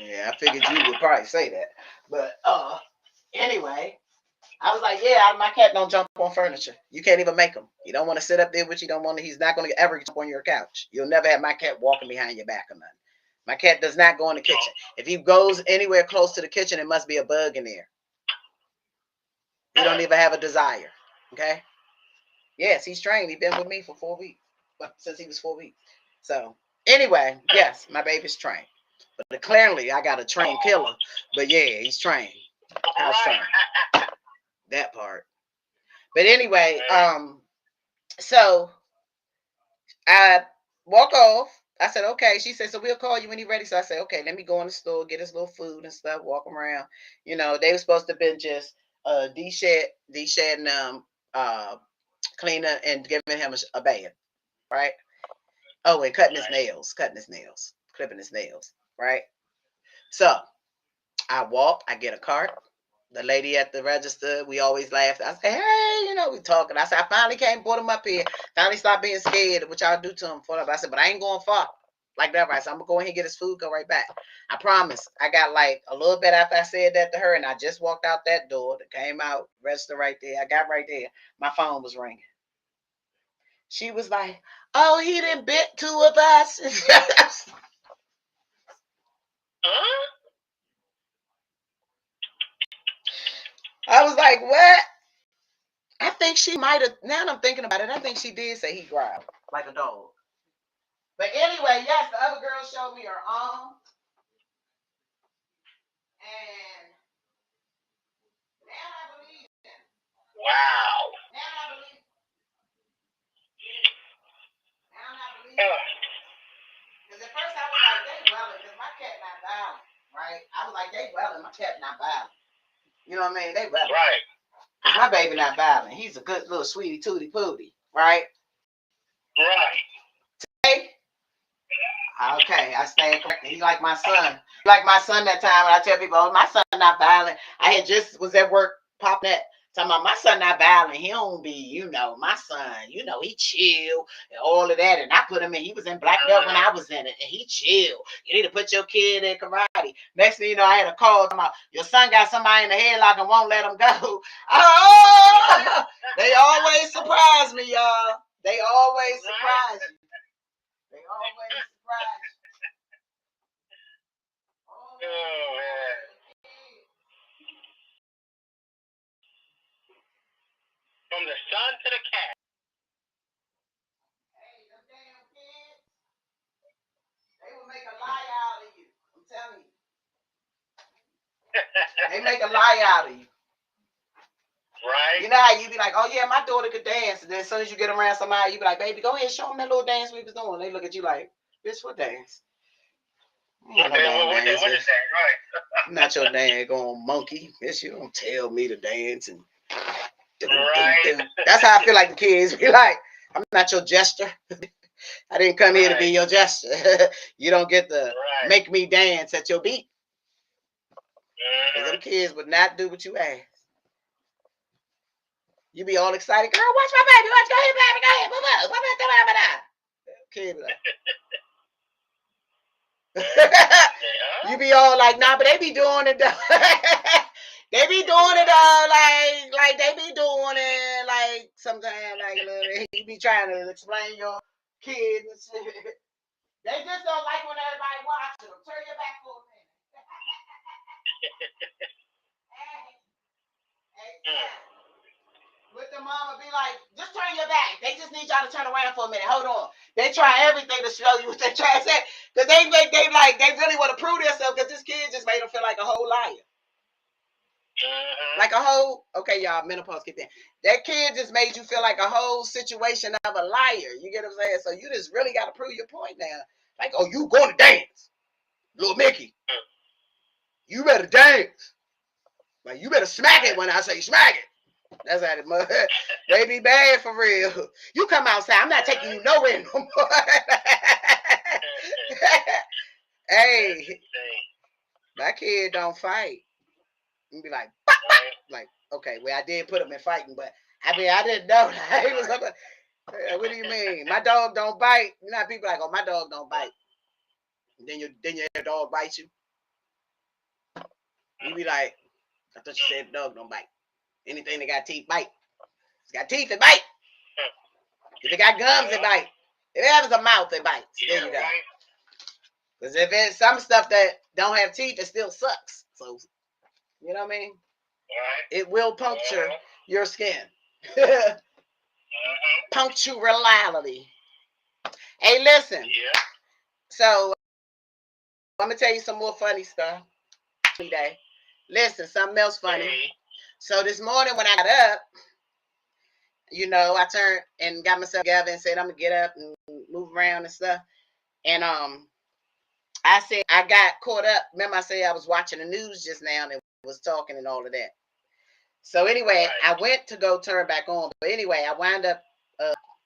yeah, I figured you would probably say that. But anyway, I was like, yeah, my cat don't jump on furniture. You can't even make him. You don't want to sit up there with you. He's not going to ever jump on your couch. You'll never have my cat walking behind your back or nothing. My cat does not go in the kitchen. If he goes anywhere close to the kitchen, it must be a bug in there. He don't even have a desire. Okay? Yes, he's trained. He's been with me for 4 weeks. Since he was 4 weeks. So, anyway, yes, my baby's trained. But clearly, I got a trained killer. But yeah, he's trained. House trained. That part. But anyway, so I walk off. I said, okay. She said, so we'll call you when you're ready. So I said, okay, let me go in the store, get his little food and stuff, walk around. They were supposed to have been just de-shedding cleaner and giving him a bath, right? Oh, and cutting his nails, clipping his nails, right? So I walk, I get a cart. The lady at the register, we always laugh. I say, hey, we talking. I said, I finally came, brought him up here. Finally stopped being scared of what y'all do to him. I said, but I ain't going far. Like that, right? So I'm going to go in here and get his food, go right back. I promise. I got like a little bit after I said that to her, and I just walked out that door that came out, register right there. I got right there. My phone was ringing. She was like, oh, he done bit 2 of us. I was like, what? I think she might have. Now I'm thinking about it. I think she did say he growled like a dog. But anyway, yes, the other girl showed me her arm. And now I believe him. Wow. Now I believe. Now I believe. Because at first I was like, they welling, because my cat not violent, right? I was like, they welling, my cat not violent. You know what I mean? They welling. Right. Because my baby not violent. He's a good little sweetie tootie pootie, right? Right. Today, okay, I stand corrected. He's like my son. Like my son that time when I tell people, oh, my son not violent. I had just was at work popping that. Talking about my son not violent. He don't be, my son, he chill and all of that. And I put him in, he was in black belt when I was in it. And he chill. You need to put your kid in karate. Next thing you know, I had a call about your son got somebody in the headlock and won't let him go. Oh, they always surprise me, y'all. They always surprise you. They always surprise you. Oh, man. From the sun to the cat. Hey, them damn kids, they will make a lie out of you. I'm telling you. They make a lie out of you. Right. You know how you be like, oh yeah, my daughter could dance. And then as soon as you get around somebody, you be like, baby, go ahead, show them that little dance we was doing. They look at you like, bitch, what dance? What is that? Right. I'm not your dang monkey. Bitch, you don't tell me to dance and right. That's how I feel like the kids be like, I'm not your jester. I didn't come here to be your gesture. You don't get to make me dance at your beat. Because them kids would not do what you asked. You be all excited, girl, watch my baby, watch, go ahead, baby, go ahead, kid like. You be all like, nah, but they be doing it though. They be doing it like they be doing it like sometimes like you be trying to explain your kids and shit. They just don't like when everybody watching them. Turn your back for a minute. Hey, with the mama be like, just turn your back. They just need y'all to turn around for a minute. Hold on. They try everything to show you what they try to say. Because they really want to prove themselves because this kid just made them feel like a whole liar. Like a whole, okay, y'all, menopause kicked in. That kid just made you feel like a whole situation of a liar. You get what I'm saying? So you just really got to prove your point now. Like, oh, you going to dance. Little Mickey. You better dance. Like, you better smack it when I say smack it. That's how it they be bad for real. You come outside, I'm not taking you nowhere no more. Hey, my kid don't fight. You be like, bah, bah. Like, okay, well, I did put him in fighting, but I mean, I didn't know that. He was like, what do you mean? My dog don't bite. You know, people like, oh, my dog don't bite. And then your dog bites you. You be like, I thought you said the dog don't bite. Anything that got teeth bite. It's got teeth, it bite. If it got gums, it bite. If it has a mouth, it bites. There you go. Because if it's some stuff that don't have teeth, it still sucks. So, you know what I mean? It will puncture your skin. Punctuality. Hey, listen. So, I'm going to tell you some more funny stuff. Listen, something else funny. So, this morning when I got up, you know, I turned and got myself together and said, I'm going to get up and move around and stuff. And I said, I got caught up. Remember I said I was watching the news just now and was talking and all of that. So anyway, I went to go turn back on. But anyway, I wound up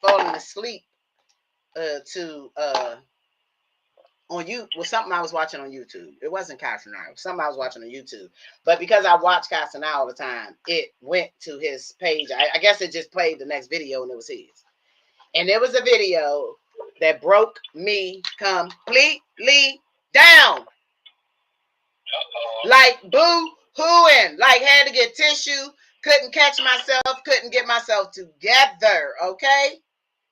falling asleep on you with something I was watching on YouTube. It wasn't Casanaro. It was something I was watching on YouTube. But because I watch Casanaro all the time, it went to his page. I guess it just played the next video and it was his. And there was a video that broke me completely down. Like boo-hooing. Like had to get tissue. Couldn't catch myself. Couldn't get myself together. Okay?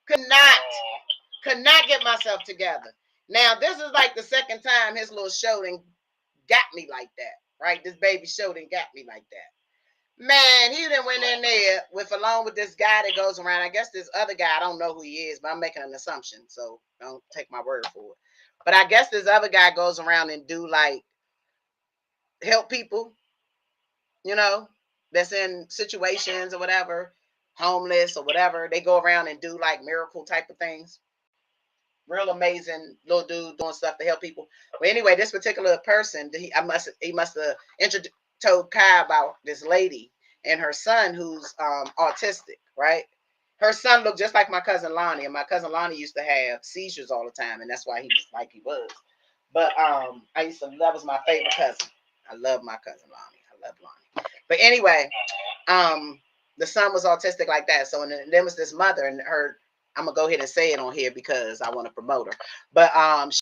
Could not get myself together. Now, this is like the second time his little show done got me like that. Right? This baby show done got me like that. Man, he done went in there along with this guy that goes around. I guess this other guy, I don't know who he is, but I'm making an assumption, so don't take my word for it. But I guess this other guy goes around and do like help people, you know, that's in situations or whatever, homeless or whatever. They go around and do like miracle type of things. Real amazing little dude doing stuff to help people. But anyway, this particular person, he must have told Kai about this lady and her son who's autistic, right? Her son looked just like my cousin Lonnie, and my cousin Lonnie used to have seizures all the time, and that's why he was like he was. But that was my favorite cousin. I love my cousin Lonnie. I love Lonnie. But anyway, the son was autistic like that. So and then there was this mother, and her, I'm gonna go ahead and say it on here because I want to promote her. But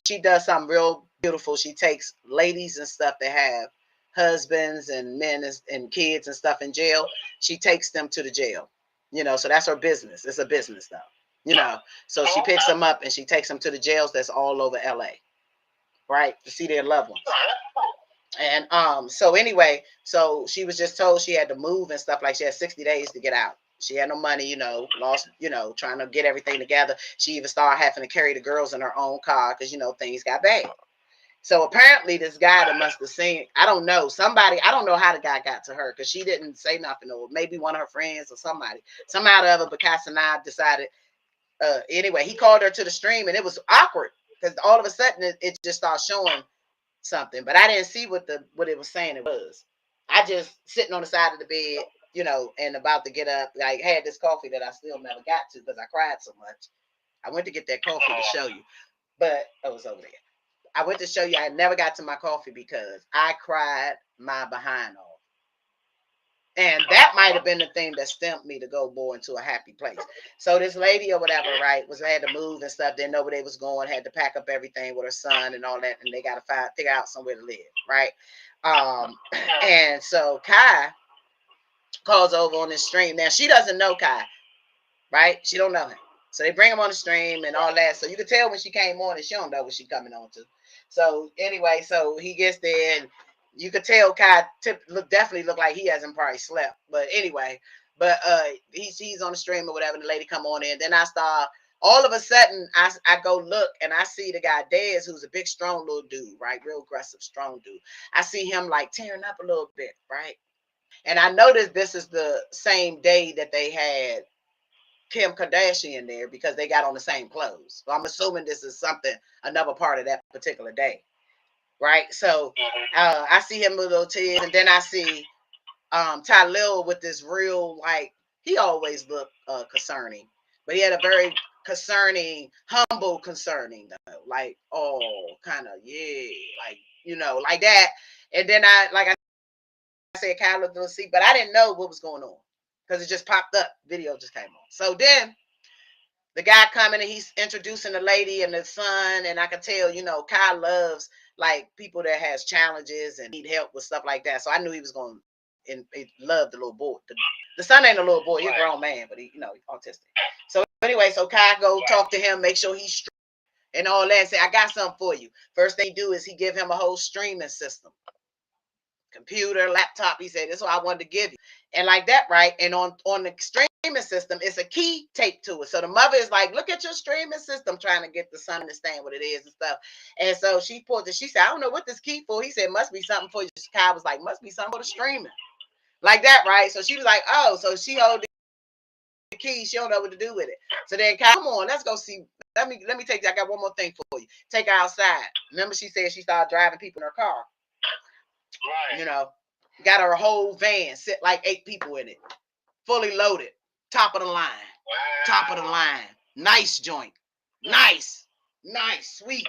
she does something real beautiful. She takes ladies and stuff that have husbands and men and kids and stuff in jail. She takes them to the jail. You know, so that's her business. It's a business though. You know, so she picks them up and she takes them to the jails that's all over LA, right, to see their loved ones. And so anyway, so she was just told she had to move and stuff, like she had 60 days to get out. She had no money, you know, lost, you know, trying to get everything together. She even started having to carry the girls in her own car because, you know, things got bad. So apparently this guy that must have seen, I don't know, somebody, I don't know how the guy got to her because she didn't say nothing, or maybe one of her friends or somebody, somehow or other, but Cass and I decided, anyway, he called her to the stream and it was awkward because all of a sudden it just started showing something, but I didn't see what it was saying it was. I just sitting on the side of the bed, you know, and about to get up, like had this coffee that I still never got to because I cried so much. I went to get that coffee to show you, but it was over there. I went to show you. I never got to my coffee because I cried my behind off. And that might have been the thing that stamped me to go more into a happy place. So this lady or whatever, right, had to move and stuff. Didn't know where they was going. Had to pack up everything with her son and all that. And they got to figure out somewhere to live, right? And so Kai calls over on this stream. Now she doesn't know Kai, right? She don't know him. So they bring him on the stream and all that. So you could tell when she came on and she don't know what she coming on to. So anyway, so he gets there and you could tell Kai definitely look like he hasn't probably slept. But anyway, but he's on the stream or whatever. And the lady come on in. Then I start. All of a sudden, I go look and I see the guy Dez, who's a big, strong little dude, right? Real aggressive, strong dude. I see him like tearing up a little bit, right? And I noticed this is the same day that they had Kim Kardashian there because they got on the same clothes. So I'm assuming this is another part of that particular day, right? So I see him with little tears, and then I see Tylil with this real, like, he always looked concerning, but he had a very concerning, humble concerning though, like, oh, kind of, yeah, like, like that. And then I said, Kyle looked a little sick, but I didn't know what was going on because it just popped up. Video just came on. So then the guy coming and he's introducing the lady and the son, and I could tell, Kyle loves like people that has challenges and need help with stuff like that. So I knew he was going and he loved the little boy. The son ain't a little boy, he's a grown man, but he's autistic. So anyway, so Kyle go talk to him, make sure he's straight and all that. Say, I got something for you. First thing he do is he give him a whole streaming system. Computer, laptop. He said, this is what I wanted to give you. And like that, right? And on the streaming system, it's a key taped to it. So the mother is like, look at your streaming system, trying to get the son to understand what it is and stuff. And so she pulled it. She said, I don't know what this key for. He said, must be something for you. Kai was like, must be something for the streaming. Like that, right? So she was like, oh, so she hold the key. She don't know what to do with it. So then Kai, come on, let's go see. Let me take you. I got one more thing for you. Take her outside. Remember she said she started driving people in her car. Right. Got her whole van, sit like 8 people in it, fully loaded, top of the line, top of the line, nice joint, nice, sweet,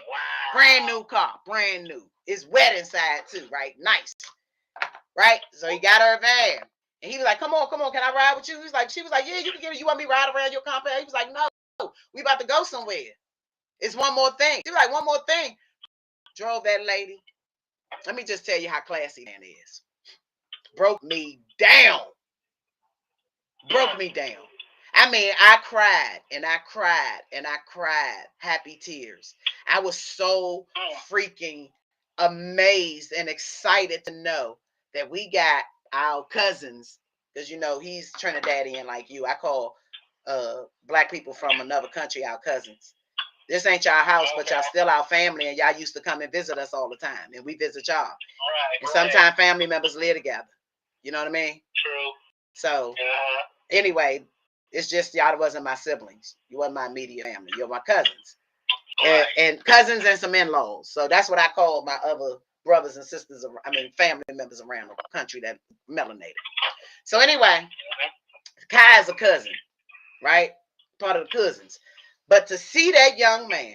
brand new car, brand new. It's wet inside too, right? Nice, right? So he got her a van, and he was like, "Come on, can I ride with you?" She was like, "Yeah, you can get it. You want me to ride around your compound?" He was like, "No, we about to go somewhere. It's one more thing." She was like, "One more thing." Drove that lady. Let me just tell you how classy man is. Broke me down. Broke me down. I mean, I cried and I cried and I cried happy tears. I was so freaking amazed and excited to know that we got our cousins, because he's Trinidadian like you. I call black people from another country our cousins. This ain't y'all house, but y'all still our family, and y'all used to come and visit us all the time, and we visit y'all. Right, and sometimes family members live together. You know what I mean? True. So anyway, it's just y'all wasn't my siblings. You wasn't my immediate family. You're my cousins. Right. And cousins and some in-laws. So that's what I call my other brothers and sisters. Family members around the country that melanated. So anyway, Kai is a cousin, right? Part of the cousins. But to see that young man,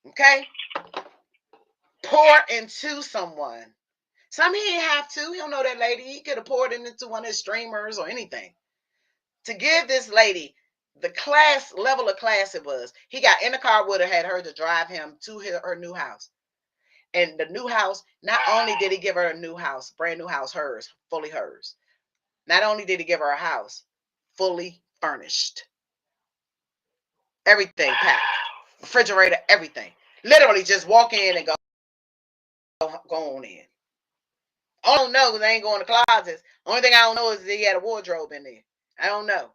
okay, pour into someone. Some he didn't have to. He don't know that lady. He could have poured it into one of his streamers or anything. To give this lady the level of class it was, he got in the car with her, had her to drive him to her new house. And the new house, not only did he give her a new house, brand new house, hers, fully hers. Not only did he give her a house, fully furnished. Everything packed. Refrigerator, everything. Literally just walk in and go on in. I don't know because I ain't going to closets. Only thing I don't know is that he had a wardrobe in there. I don't know.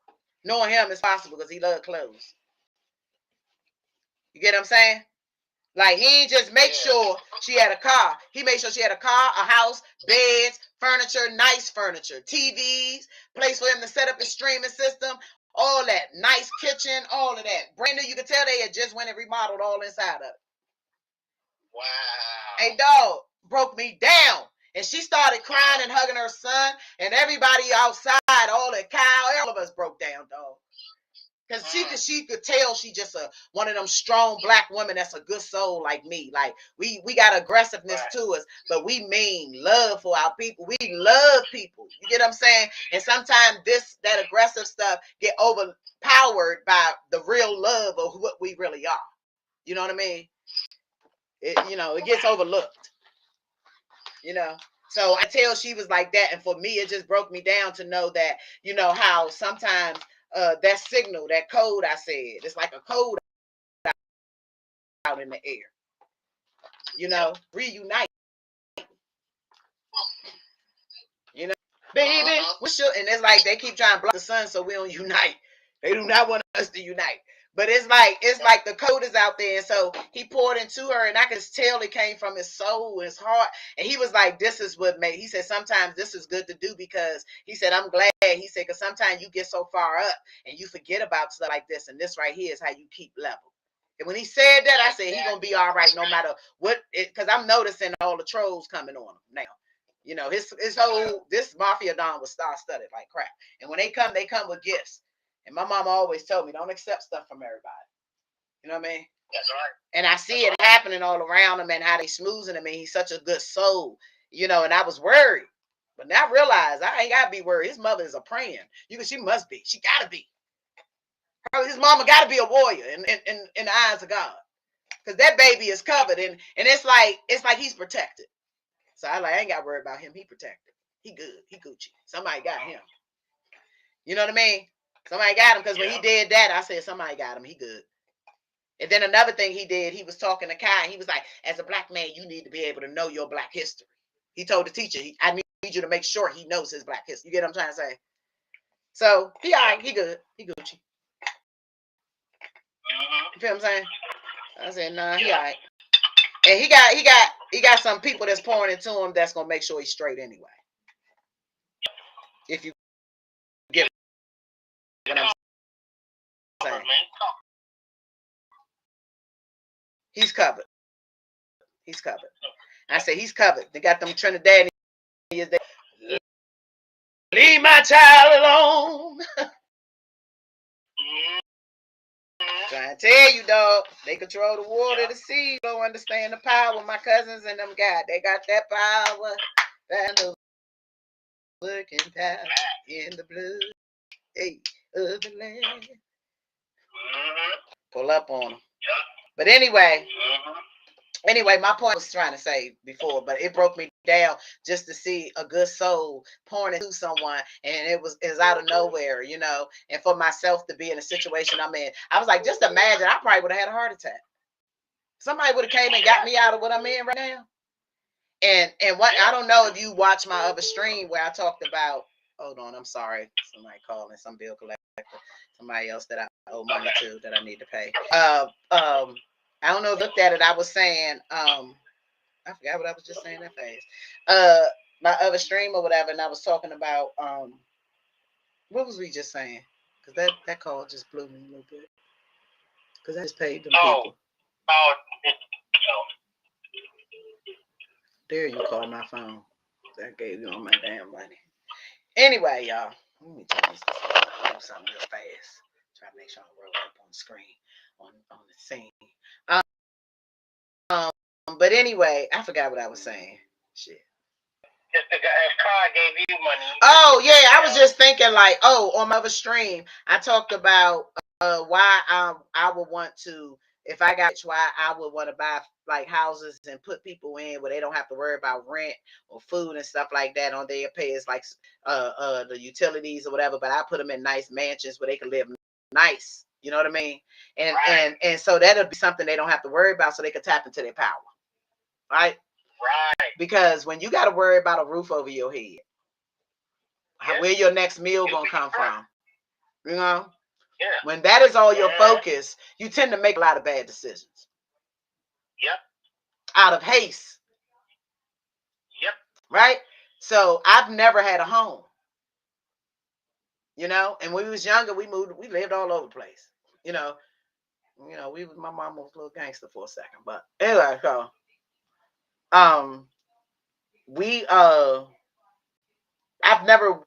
Knowing him is possible because he loves clothes. You get what I'm saying? Like, he ain't just make sure she had a car. He made sure she had a car, a house, beds, furniture, nice furniture, TVs, place for him to set up his streaming system, all that. Nice kitchen, all of that. Brand new. You could tell they had just went and remodeled all inside of it. Wow. Hey, dog, broke me down. And she started crying and hugging her son, and everybody outside, all the cow, all of us broke down, dog. Cause she could tell she just one of them strong black women that's a good soul like me. Like we got aggressiveness to us, but we mean love for our people. We love people. You get what I'm saying? And sometimes that aggressive stuff get overpowered by the real love of what we really are. You know what I mean? It gets overlooked. So I tell she was like that, and for me it just broke me down to know that how sometimes that signal, that code I said, it's like a code out in the air. Reunite. Baby, what's your? And it's like they keep trying to block the sun so we don't unite. They do not want us to unite. But it's like the code is out there, and so he poured into her, and I could tell it came from his soul, his heart, and he was like, "This is what made." He said, "Sometimes this is good to do because," he said, "I'm glad." He said, "Because sometimes you get so far up and you forget about stuff like this, and this right here is how you keep level." And when he said that, I said, "He's gonna be all right no matter what," because I'm noticing all the trolls coming on him now. His whole this mafia don was star-studded like crap, and when they come with gifts. And my mama always told me, don't accept stuff from everybody. You know what I mean? That's right. And I see it happening all around him and how they smoozing him. And he's such a good soul, and I was worried. But now I realize I ain't got to be worried. His mother is a praying. She must be. She got to be. His mama got to be a warrior in the eyes of God. Because that baby is covered. And it's like he's protected. So I ain't got to worry about him. He protected. He good. He Gucci. Somebody got him. You know what I mean? Somebody got him, because when he did that, I said, somebody got him. He good. And then another thing he did, he was talking to Kai, and he was like, as a black man, you need to be able to know your black history. He told the teacher, I need you to make sure he knows his black history. You get what I'm trying to say? So he all right. He good. He Gucci. You feel what I'm saying? I said, nah, he all right. And he got some people that's pouring into him that's gonna make sure he's straight anyway. If you get what I'm saying. He's covered. He's covered. I say he's covered. They got them Trinidadians. Leave my child alone. Trying to tell you, dog. They control the water, the sea. Don't understand the power. My cousins and them got. They got that power. And the working power in the blood. Hey, of the land. Pull up on them. But anyway, my point was trying to say before, but it broke me down just to see a good soul pouring into someone, and it was out of nowhere, and for myself to be in a situation I'm in. I was like, just imagine, I probably would have had a heart attack. Somebody would have came and got me out of what I'm in right now. And what, I don't know if you watch my other stream where I talked about, hold on, I'm sorry, somebody calling, some bill collector, somebody else that I owe money to that I need to pay. I don't know if you looked at it. I was saying, I forgot what I was just saying that fast. My other stream or whatever, and I was talking about, what was we just saying? Because that call just blew me a little bit. Because I just paid them people. There you call my phone. That gave you all my damn money. Anyway, y'all, let me tell you something real fast. Try to make sure I roll up on the screen, on the scene. But anyway, I forgot what I was saying. Shit. Car gave you money. Oh yeah, I was just thinking like, on my other stream, I talked about why I would want to, if I got rich, why I would want to buy like houses and put people in where they don't have to worry about rent or food and stuff like that. On their pay is like the utilities or whatever, but I put them in nice mansions where they can live nice. You know what I mean? And right. and so that'll be something they don't have to worry about, so they can tap into their power. Right? Right. Because when you got to worry about a roof over your head, where your next meal gonna come from? Yeah. When that is all your focus, you tend to make a lot of bad decisions. Yep. Out of haste. Yep. Right? So I've never had a home. And when we was younger, we lived all over the place. My mom was a little gangster for a second, but anyway, so I've never,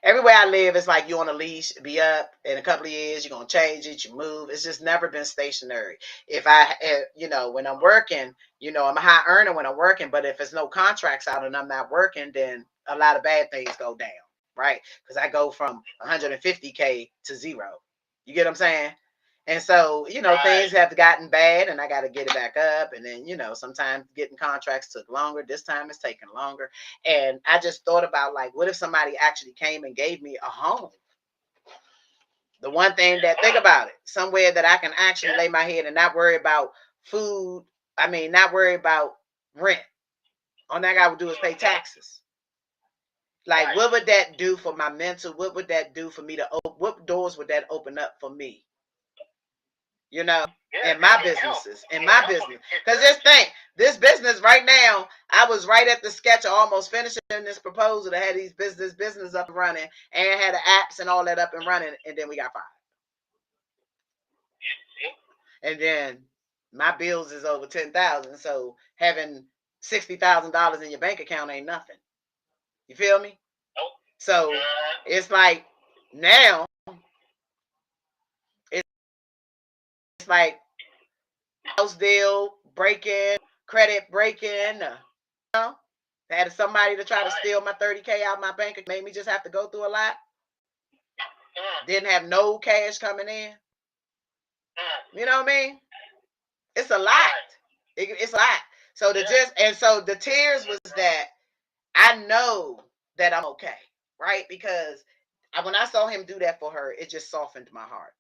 Everywhere I live, it's like you on a leash, be up in a couple of years, you're going to change it, you move. It's just never been stationary. If when I'm working, I'm a high earner when I'm working, but if there's no contracts out and I'm not working, then a lot of bad things go down, right? Because I go from 150K to zero. You get what I'm saying? And so, things have gotten bad and I got to get it back up. And then, sometimes getting contracts took longer. This time it's taking longer. And I just thought about, like, what if somebody actually came and gave me a home? The one thing that, think about it, somewhere that I can actually lay my head and not worry about food. I mean, not worry about rent. All I got to do is pay taxes. Like, what would that do for my mental? What would that do for me what doors would that open up for me? In my businesses, Because this business right now, I was right at the sketch of almost finishing this proposal to have these business up and running and had the apps and all that up and running, and then we got fired. And then my bills is over $10,000, so having $60,000 in your bank account ain't nothing. You feel me? So it's like now it's like house deal, break-in, credit break-in. I had somebody to try to steal my 30K out of my bank. It made me just have to go through a lot. Didn't have no cash coming in. You know what I mean? It's a lot. It's a lot. So the tears was that I know that I'm okay, right? Because when I saw him do that for her, it just softened my heart.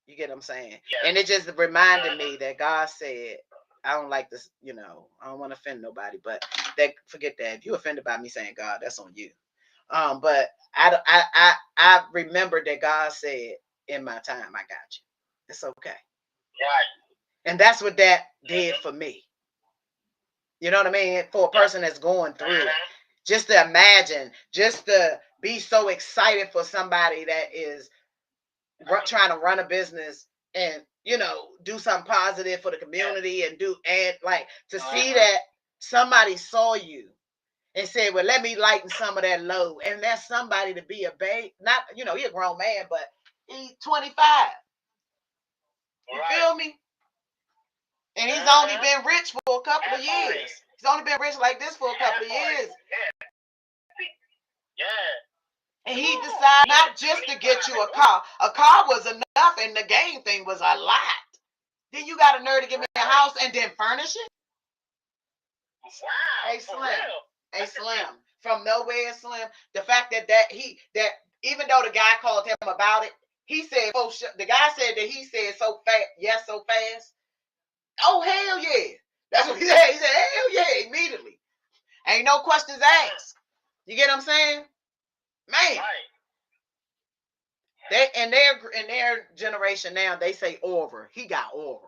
You get what I'm saying? Yeah. And it just reminded me that God said, I don't like this, I don't want to offend nobody, but forget that. If you offended by me saying God, that's on you. But I remember that God said, in my time, I got you. It's okay. Right. And that's what that did for me. You know what I mean? For a person that's going through it. Just to imagine, just to be so excited for somebody that is trying to run a business and do something positive for the community and see that somebody saw you and said, well, let me lighten some of that load. And that's somebody to be a babe. Not, he's a grown man, but he's 25. You feel me? And he's only been rich for a couple of years. He's only been rich like this for a couple of years. Yeah. And he decided not just to get you a car. A car was enough, and the game thing was a lot. Then you got a nerve to give me a house and then furnish it? Wow. Hey, Slim. Hey, Slim. From nowhere, Slim. The fact that even though the guy called him about it, he said, the guy said that he said so fast, yes, so fast. Oh, hell yeah. That's what he said. He said, hell yeah, immediately. Ain't no questions asked. You get what I'm saying? Man. Right. They in their generation now, they say over. He got over.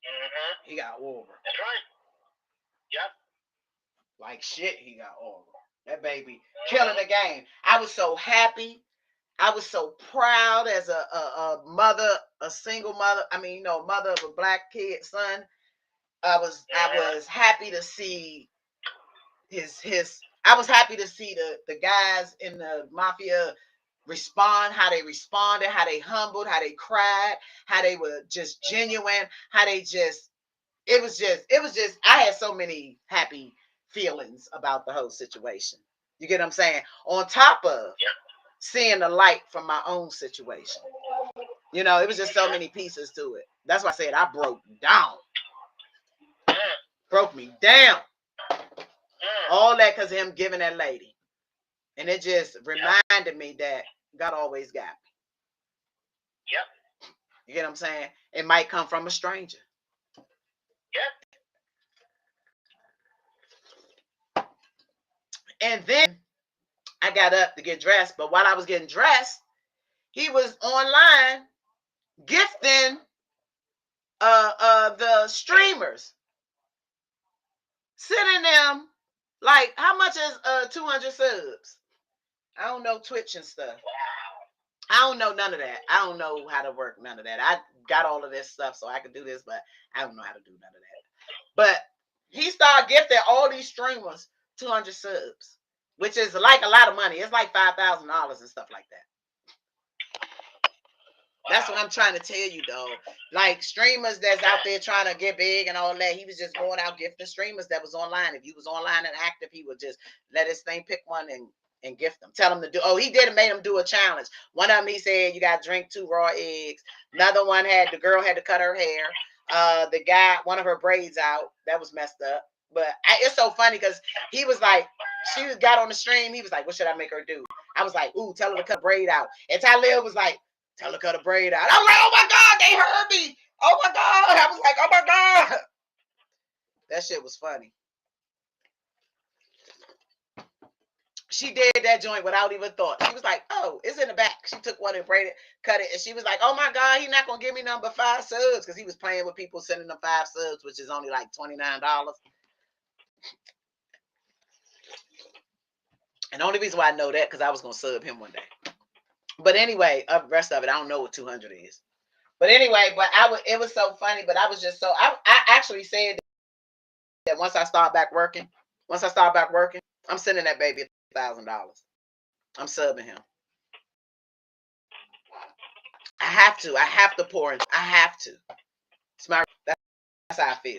Mm-hmm. He got over. That's right. Yep. Like shit, he got over. That baby killing the game. I was so happy. I was so proud as a mother, a single mother. I mean, mother of a black kid, son. I was happy to see I was happy to see the guys in the mafia respond, how they responded, how they humbled, how they cried, how they were just genuine, how they just it was just I had so many happy feelings about the whole situation. You get what I'm saying? On top of seeing the light from my own situation. It was just so many pieces to it. That's why I said I broke down. Broke me down. All that because of him giving that lady. And it just reminded me that God always got me. Yep. You get what I'm saying? It might come from a stranger. Yep. And then I got up to get dressed. But while I was getting dressed, he was online gifting the streamers. Sending them, like, how much is 200 subs? I don't know Twitch and stuff. I don't know none of that. I don't know how to work none of that. I got all of this stuff so I could do this, but I don't know how to do none of that. But he started gifting all these streamers 200 subs. which is like a lot of money. It's like $5,000 and stuff like that. That's what I'm trying to tell you, though. Like streamers that's out there trying to get big and all that, he was just going out gifting streamers that was online. If you was online and active, he would just let his thing pick one and gift them. Tell them to do. Oh, he did made him do a challenge. One of them, he said you got to drink 2 raw eggs. Another one had the girl had to cut her hair. The guy, one of her braids out. That was messed up. But it's so funny because he was like, she got on the stream. He was like, what should I make her do? I was like, ooh, tell her to cut braid out. And Talib was like, tell her to cut a braid out. I was like, oh my God, they heard me. Oh my God. I was like, oh my God. That shit was funny. She did that joint without even thought. She was like, oh, it's in the back. She took one and braided, cut it, and she was like, oh my God, he's not going to give me number 5 subs because he was playing with people sending them 5 subs, which is only like $29. And the only reason why I know that because I was going to sub him one day. But anyway, the rest of it, I don't know what 200 is. But anyway, it was so funny, but I was just so, I actually said that once I start back working, I'm sending that baby $1,000. I'm subbing him. I have to pour in. I have to. It's my, that's how I feel.